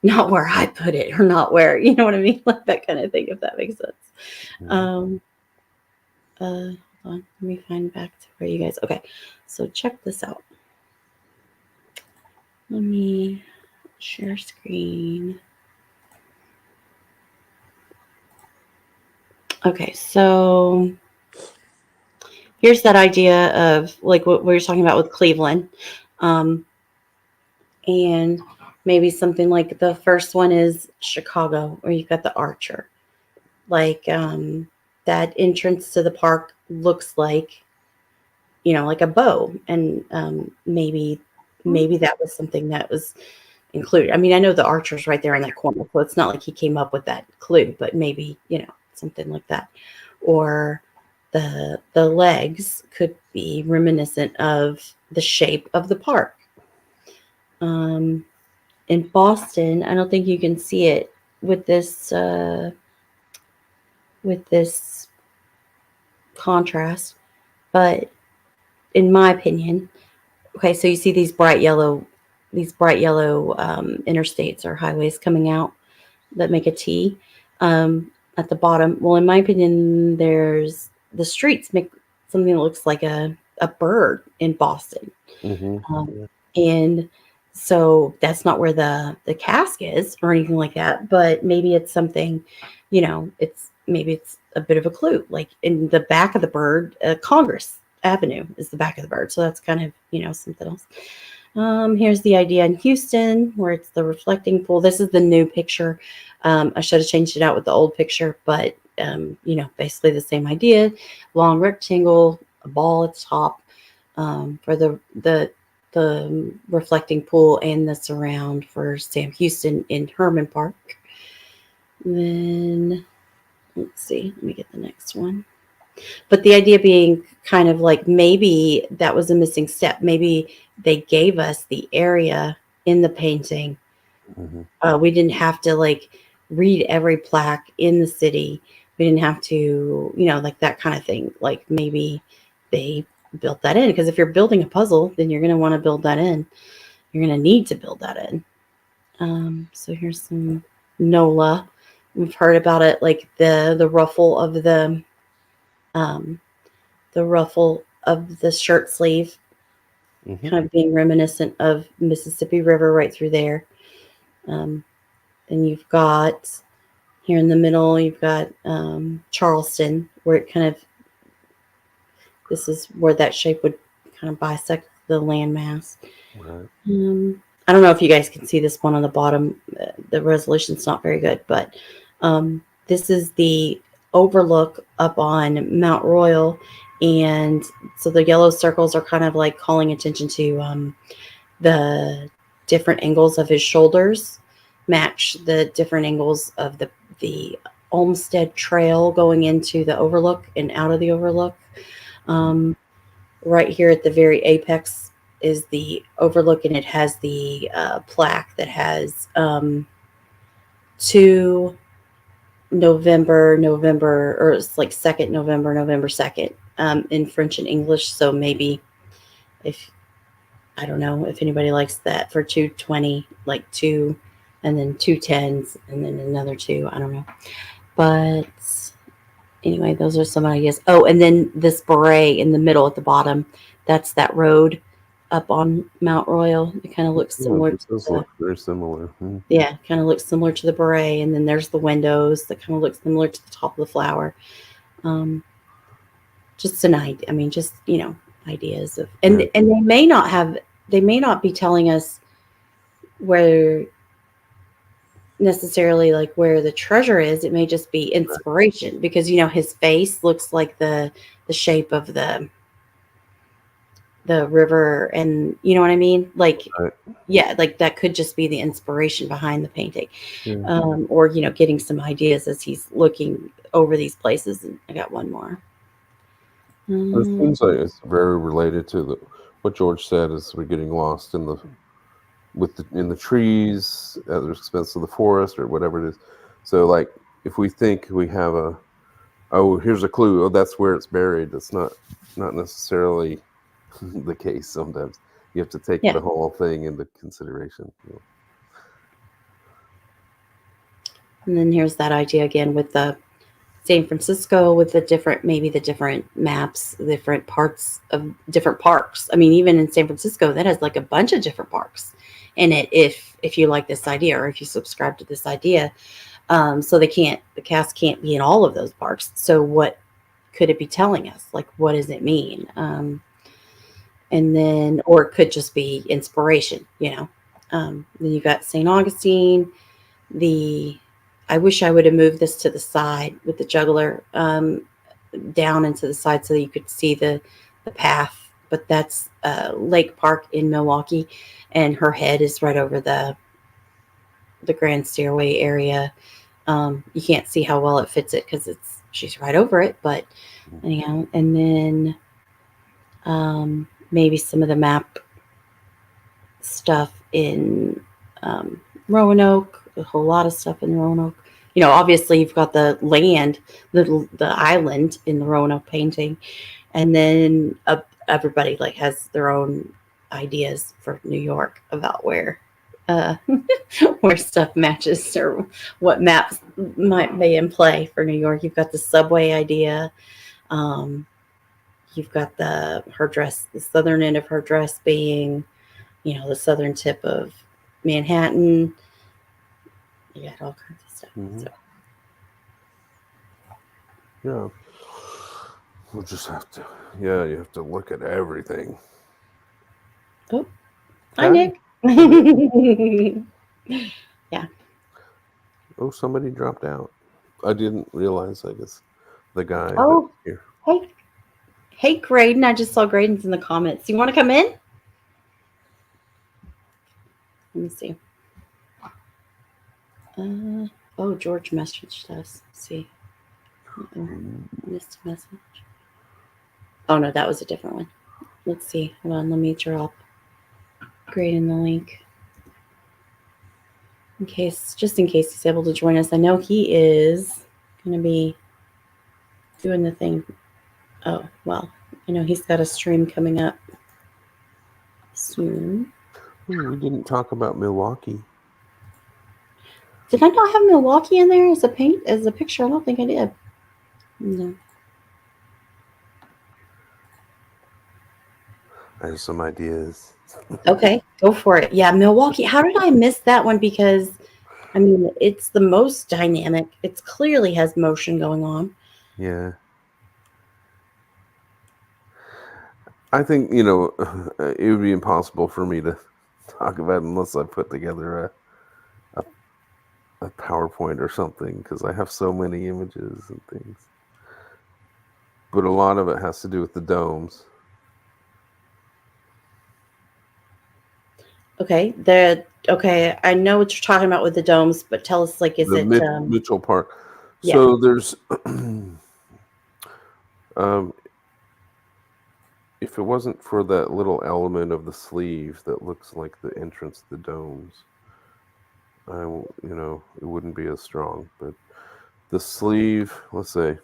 not where I put it, or not where, you know what I mean? Like that kind of thing, if that makes sense. Mhm. Hold on, let me find back to where you guys. Okay, so check this out. Let me share screen. Okay, so here's that idea of like what we were talking about with Cleveland. And maybe something like the first one is Chicago, where you've got the Archer. Like that entrance to the park looks like, like a bow. And maybe that was something that was included. I mean, I know the Archer's right there in that corner, so it's not like he came up with that clue, but maybe, something like that. Or the legs could be reminiscent of the shape of the park. In Boston, I don't think you can see it with this contrast, but in my opinion, okay, so you see these bright yellow interstates or highways coming out that make a T at the bottom. Well, in my opinion, there's the streets make something that looks like a bird in Boston. Mhm. And so that's not where the cask is or anything like that, but maybe it's something, it's a bit of a clue. Like in the back of the bird, Congress Avenue is the back of the bird. So that's kind of, something else. Here's the idea in Houston where it's the reflecting pool. This is the new picture. I should have changed it out with the old picture, but basically the same idea. Long rectangle, a ball at the top for the reflecting pool and the surround for Sam Houston in Herman Park. Then let's see, let me get the next one. But the idea being kind of like maybe that was a missing step. Maybe they gave us the area in the painting. Mhm. We didn't have to like read every plaque in the city. We didn't have to, like that kind of thing. Like maybe they built that in, because if you're building a puzzle, then you're going to want to build that in. You're going to need to build that in. So here's some NOLA. We've heard about it, like the ruffle of the shirt sleeve, Mhm. kind of being reminiscent of Mississippi River right through there. Then you've got here in the middle, you've got Charleston, where it kind of, this is where that shape would kind of bisect the landmass. Right. I don't know if you guys can see this one on the bottom. The resolution's not very good, but this is the overlook up on Mount Royal. And so the yellow circles are kind of like calling attention to the different angles of his shoulders match the different angles of the Olmsted Trail going into the overlook and out of the overlook. Right here at the very apex is the overlook, and it has the plaque that has 2 November, or it's like 2nd November 2nd in French and English. So maybe if, I don't know if anybody likes that for 220, like 2 and then 2 10s and then another 2. I don't know. But anyway, those are some ideas. Oh, and then this beret in the middle at the bottom, that's that road up on Mount Royal. It kind of looks Yeah, similar it to does the, look very similar. Mhm. yeah, kind of looks similar to the beret. And then there's the windows that kind of look similar to the top of the flower. Just an idea. I mean, just, ideas of, and Yeah. they may not be telling us where necessarily like where the treasure is. It may just be inspiration, because his face looks like the shape of the river, and you know what I mean, like Right. yeah, like that could just be the inspiration behind the painting. Yeah. Or getting some ideas as he's looking over these places. And I got one more. It seems like it's very related to what George said, is we're getting lost in the trees at the expense of the forest or whatever it is. So like if we think we have here's a clue, that's where it's buried, that's not necessarily the case. Sometimes you have to take Yeah. the whole thing into consideration. And then here's that idea again with the San Francisco, with the different, maybe the different maps, different parts of different parks. I mean, even in San Francisco, that has like a bunch of different parks in it. If you like this idea, or if you subscribe to this idea, so the cast can't be in all of those parks. So what could it be telling us? Like, what does it mean? And then, or it could just be inspiration, you know. Then you got St. Augustine. I wish I would have moved this to the side with the juggler, down into the side so that you could see the path. But that's Lake Park in Milwaukee, and her head is right over the grand stairway area. You can't see how well it fits it because she's right over it. But anyhow, and then maybe some of the map stuff in Roanoke. A whole lot of stuff in Roanoke. You know, obviously you've got the land, the island in the Roanoke painting, and then everybody like has their own ideas for New York about where where stuff matches or what maps might be in play for New York. You've got the subway idea. You've got her dress, the southern end of her dress being, you know, the southern tip of Manhattan. You got all kinds of stuff. Mhm. So. Yeah. We'll just have to. Yeah, you have to look at everything. Oh, hi, Nick. Oh, somebody dropped out. I didn't realize. I guess the guy. Oh. Here. Hey, Graydon. I just saw Graydon's in the comments. You want to come in? Let me see. George messaged us. Let's see. Missed a message. Oh, no, that was a different one. Let's see. Hold on. Let me drop Graydon the link. Just in case he's able to join us. I know he is going to be doing the thing. Oh, well, I know he's got a stream coming up soon. We didn't talk about Milwaukee. Did I not have Milwaukee in there as a picture? I don't think I did. No. I have some ideas. Okay, go for it. Yeah, Milwaukee. How did I miss that one? Because, I mean, it's the most dynamic. It clearly has motion going on. Yeah. I think, you know, it would be impossible for me to talk about it unless I put together a PowerPoint or something, because I have so many images and things. But a lot of it has to do with the domes. Okay, I know what you're talking about with the domes, but tell us, like, is it Mitchell Park? Yeah. So there's if it wasn't for that little element of the sleeve that looks like the entrance to the domes, it wouldn't be as strong. But the sleeve, let's say,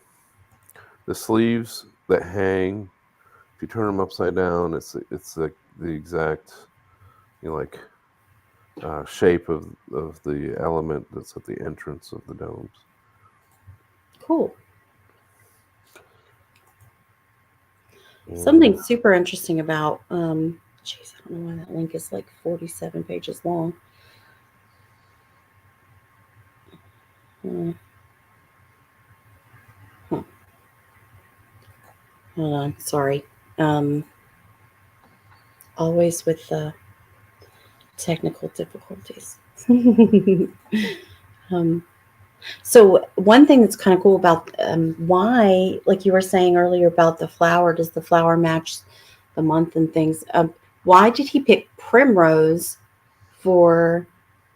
the sleeves that hang, if you turn them upside down, it's like the exact, shape of the element that's at the entrance of the domes. Cool. And Something super interesting about, I don't know why that link is like 47 pages long. Hold on, sorry. Always with the technical difficulties. So one thing that's kind of cool about why, like you were saying earlier about the flower, does the flower match the month and things? Why did he pick primrose for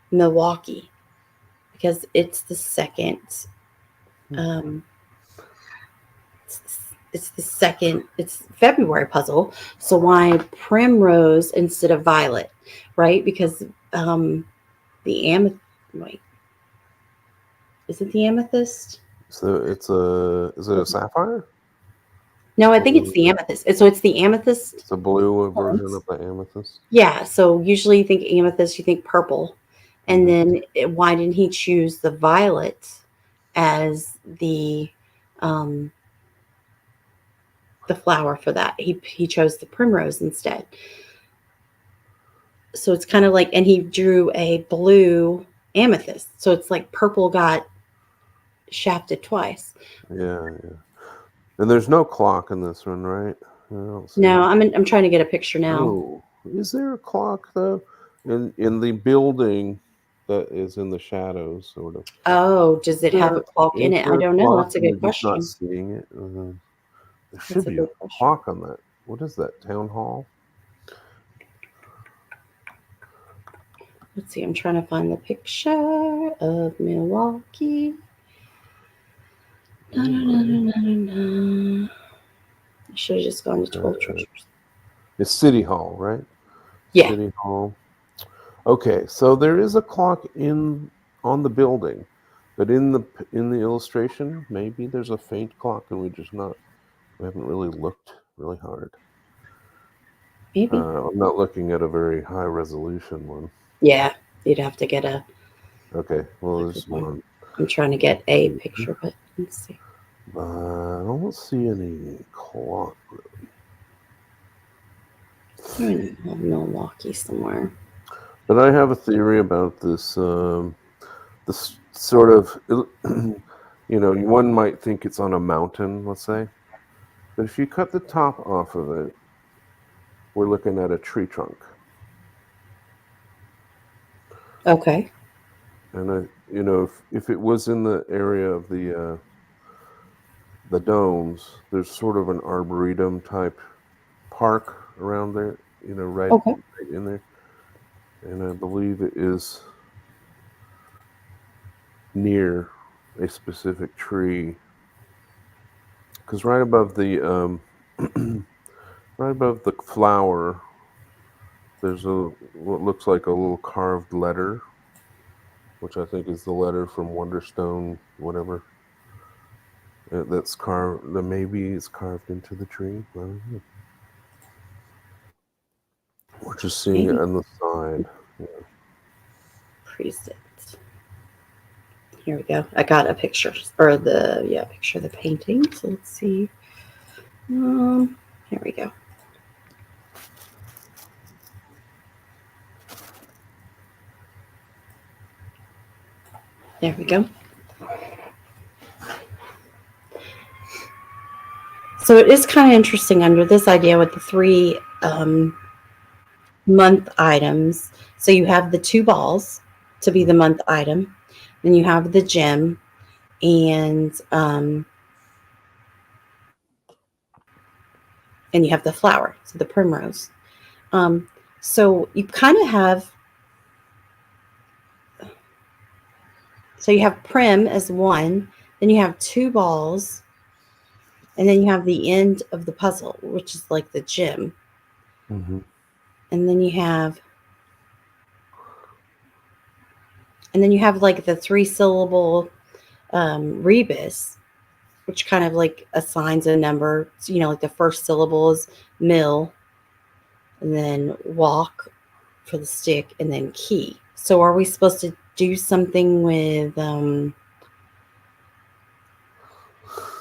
Milwaukee? Because it's the second. It's February puzzle. So why primrose instead of violet, right? Because the amethyst. Wait, is it the amethyst? So is it a sapphire? No, I think it's the amethyst. So it's the amethyst. It's a blue version of the amethyst. Yeah. So usually you think amethyst, you think purple, And Mhm. then why didn't he choose the violet as the flower for that? He chose the primrose instead. So it's kind of like, and he drew a blue amethyst. So it's like purple got shafted twice. Yeah, yeah. And there's no clock in this one, right? I don't see No, it. I'm trying to get a picture now. Oh, is there a clock though? In the building that is in the shadows, sort of. Oh, does it have a clock in Is it? I there a don't know. clock That's a and good we're just not question. seeing it? There That's should a be a good question. clock on that. What is that? Town hall? Let's see. I'm trying to find the picture of Milwaukee. I should have just gone to 12 Treasures. It's City Hall, right? Yeah. City Hall. Okay, so there is a clock on the building, but in the illustration, maybe there's a faint clock, and we haven't really looked really hard. Maybe. I'm not looking at a very high resolution one. Yeah. You'd have to get a. Okay, well, there's one. I'm trying to get a picture, but let's see. I don't see any clock. I have Milwaukee somewhere. But I have a theory about this. This sort of, one might think it's on a mountain, let's say, but if you cut the top off of it, we're looking at a tree trunk. Okay. And if it was in the area of the domes, there's sort of an arboretum type park around there, right in there. And I believe it is near a specific tree, because right above the flower, there's what looks like a little carved letter, which I think is the letter from Wonderstone, whatever. That's carved. That maybe is carved into the tree. I don't know. We're just seeing it on the side. Preset. Here we go. I got a picture, or picture of the painting. So let's see. Here we go. There we go. So it is kind of interesting under this idea with the 3 month items. So you have the 2 balls to be the month item. Then you have the gem, and you have the flower, so the primrose. So you kind of have. So you have prim as 1, then you have 2 balls, and then you have the end of the puzzle, which is like the gem. Mm-hmm. And then you have like the 3-syllable rebus, which kind of like assigns a number. So, like the first syllable is mill, and then walk for the stick, and then key. So are we supposed to do something with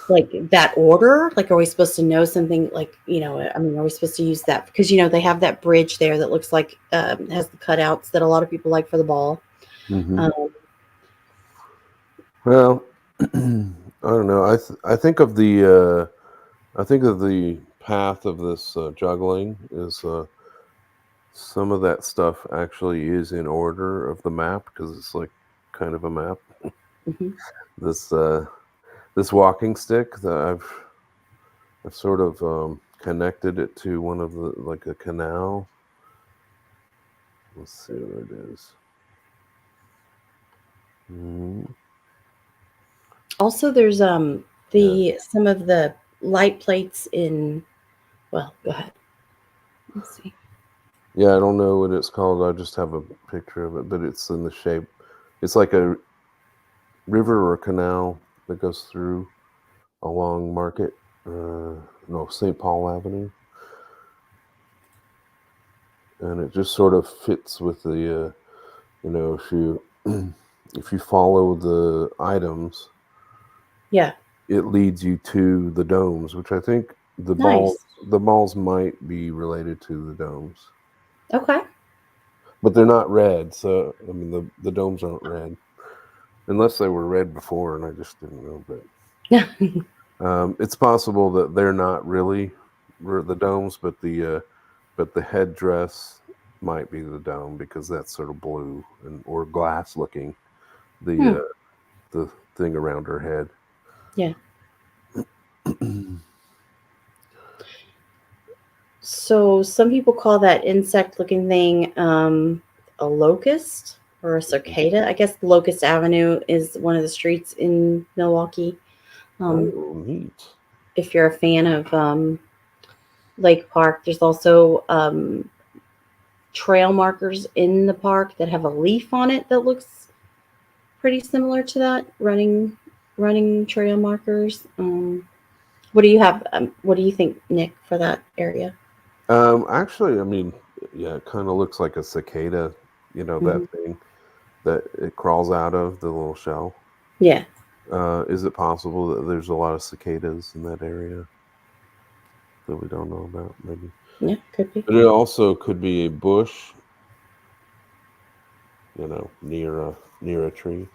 like that order? Like, are we supposed to know something like, are we supposed to use that? Because, they have that bridge there that looks like has the cutouts that a lot of people like for the ball. Mm-hmm. Well, I don't know. I think of the path of this juggling is some of that stuff actually is in order of the map, because it's like kind of a map. Mm-hmm. This walking stick that I've sort of connected it to one of the, like a canal. Let's see where it is. Mm-hmm. Also, there's some of the light plates in. Well, go ahead. Let's see. Yeah, I don't know what it's called. I just have a picture of it, but it's in the shape. It's like a river or a canal that goes through along Market, St. Paul Avenue. And it just sort of fits with the you know, if you if you follow the items, Yeah. it leads you to the domes, which I think Nice. the balls might be related to the domes, Okay. but they're not red. So I mean, the domes aren't red unless they were red before, and I just didn't know. But it's possible that they're not really the domes, but the headdress might be the dome because that's sort of blue and or glass looking. The thing around her head. Yeah. So some people call that insect-looking thing a locust or a cicada. I guess Locust Avenue is one of the streets in Milwaukee. Oh, neat. If you're a fan of Lake Park, there's also trail markers in the park that have a leaf on it that looks pretty similar to that. Running trail markers. What do you have? What do you think, Nick, for that area? Actually, I mean, yeah, it kind of looks like a cicada. You know that thing that it crawls out of the little shell. Yeah. Is it possible that there's a lot of cicadas in that area that we don't know about? Maybe. Yeah, could be. But it also could be a bush. You know, near a tree.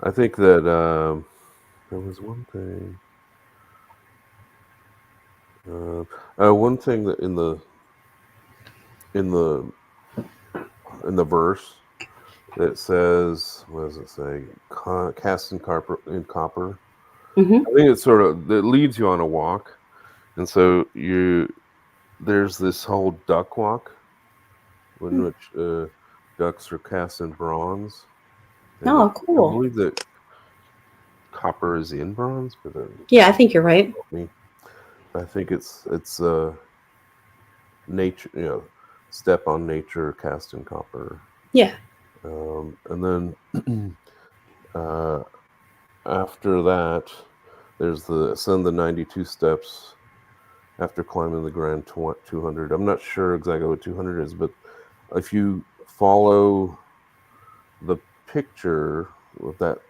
I think that there was one thing. One thing that in the verse that says, what does it say? Cast in copper. Mm-hmm. I think it's sort of that leads you on a walk, and so there's this whole duck walk, in which ducks are cast in bronze. And Oh, I cool. believe that copper is in bronze, but Yeah, I think you're right. I think it's nature, you know, step on nature, cast in copper. Yeah. And then after that, there's the ascend the 92 steps after climbing the grand 200. I'm not sure exactly what 200 is, but if you follow the picture with that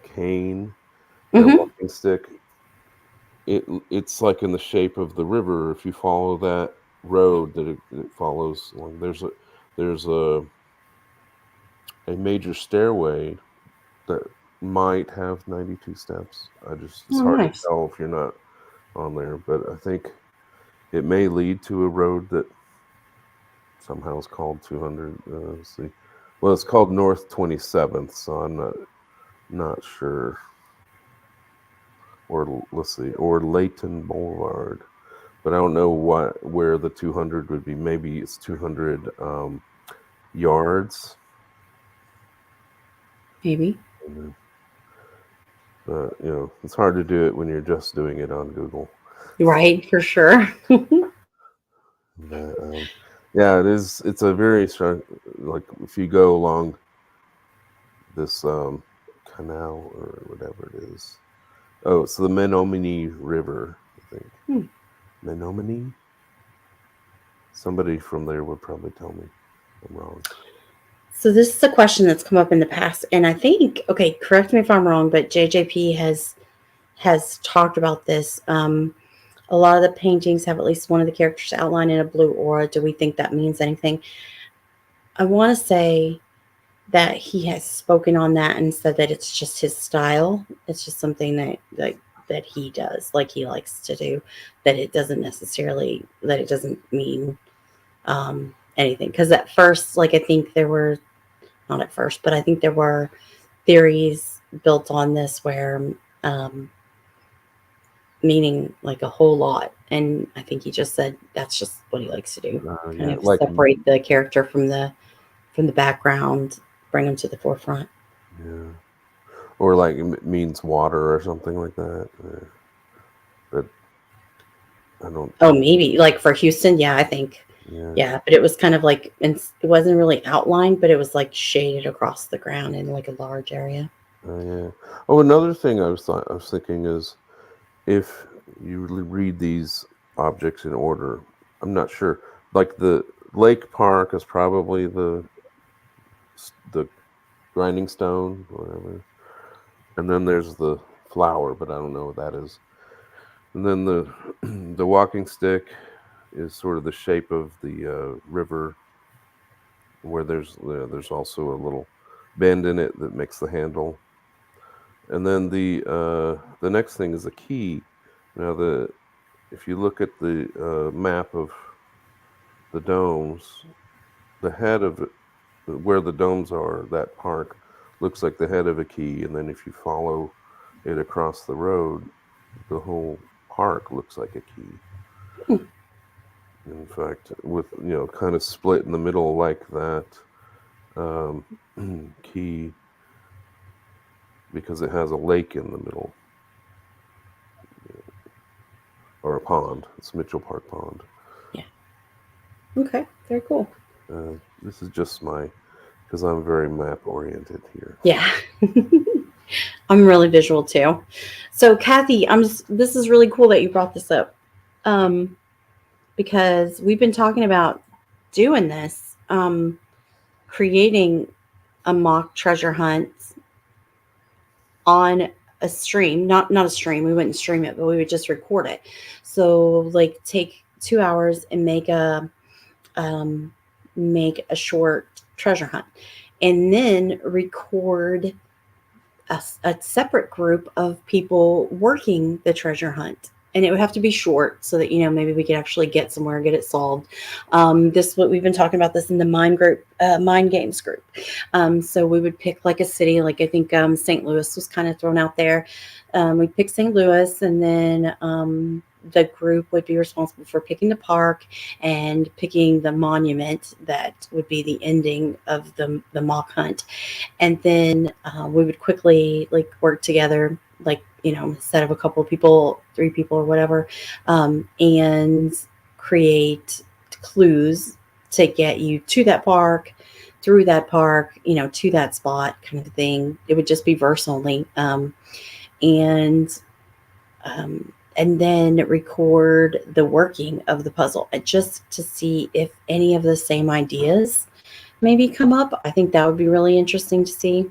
cane, that Mhm. walking stick, it's like in the shape of the river. If you follow that road that it follows along, there's a major stairway that might have 92 steps. It's Oh, hard nice. to tell if you're not on there, but I think it may lead to a road that somehow is called 200. Let's see. Well, it's called North 27th, so I'm not sure. Or let's see, or Layton Boulevard, but I don't know where the 200 would be. Maybe it's 200 yards. Maybe. You know, it's hard to do it when you're just doing it on Google. Right, for sure. But, yeah, it is. It's a very strong. Like if you go along this canal or whatever it is. Oh, it's the Menominee River, I think. Menominee. Somebody from there would probably tell me I'm wrong. So this is a question that's come up in the past, and I think, okay, correct me if I'm wrong, but JJP has talked about this. A lot of the paintings have at least one of the characters outlined in a blue aura. Do we think that means anything? I want to say that he has spoken on that and said that it's just his style. It's just something that he does, like he likes to do. That it doesn't mean anything. Because at first, like I think there were not at first, but I think there were theories built on this where meaning like a whole lot. And I think he just said that's just what he likes to do. Kind Yeah, of like separate the character from the background, bring him to the forefront. yeah, or like it means water or something like that. But I don't. Oh, maybe like for Houston, yeah, I think. Yeah, but it was kind of like, and it wasn't really outlined, but it was like shaded across the ground in like a large area. Yeah. Oh, another thing I was thinking is if you read these objects in order, I'm not sure. Like the Lake Park is probably the the grinding stone, whatever. And then there's the flower, but I don't know what that is. And then the the walking stick is sort of the shape of the river, where there's also a little bend in it that makes the handle. And then the next thing is a key. Now if you look at the map of the domes, the head of it, where the domes are, that park looks like the head of a key, and then if you follow it across the road, the whole park looks like a key. In fact, with kind of split in the middle like that key, because it has a lake in the middle, or a pond. It's Mitchell Park Pond. Okay, very cool. This is just because I'm very map oriented here. Yeah. I'm really visual too. So Kathy, this is really cool that you brought this up. Because we've been talking about doing this, creating a mock treasure hunt on a stream, not a stream. We wouldn't stream it, but we would just record it. So like take 2 hours and make a short treasure hunt, and then record a separate group of people working the treasure hunt. And it would have to be short so that, maybe we could actually get somewhere, get it solved. What we've been talking about this in the mind games group. So we would pick like a city, like I think St. Louis was kind of thrown out there. We'd pick St. Louis, and then the group would be responsible for picking the park and picking the monument that would be the ending of the mock hunt. And then we would quickly work together, instead of a couple of people, 3 people or whatever, and create clues to get you to that park, through that park, to that spot kind of thing. It would just be verse only. And then record the working of the puzzle, just to see if any of the same ideas maybe come up. I think that would be really interesting to see.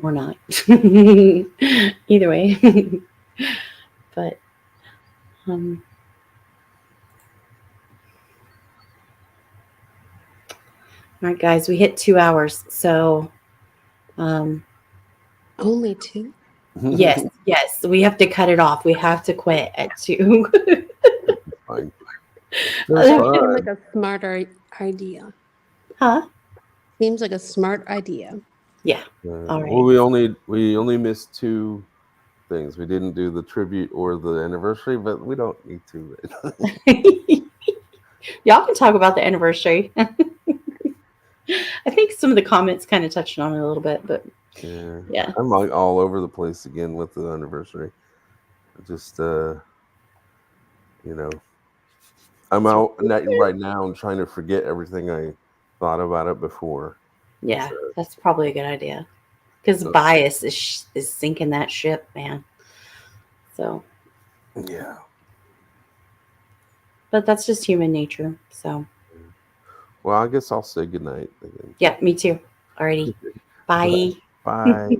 Or not. Either way. But all right, guys, we hit 2 hours. So Only 2? yes, we have to cut it off. We have to quit at 2. Fine. That That's seems fine. like a smarter idea. Huh? Seems like a smart idea. Yeah. All Well, right. we only missed 2 things. We didn't do the tribute or the anniversary, but we don't need to. Y'all can talk about the anniversary. I think some of the comments kind of touched on it a little bit, but yeah. I'm like all over the place again with the anniversary. Just I'm out right now and trying to forget everything I thought about it before. Yeah, that's probably a good idea. Because bias is sinking that ship, man. So, Yeah. but that's just human nature. So, Well, I guess I'll say goodnight again. yeah, me too. Alrighty. Bye. Bye.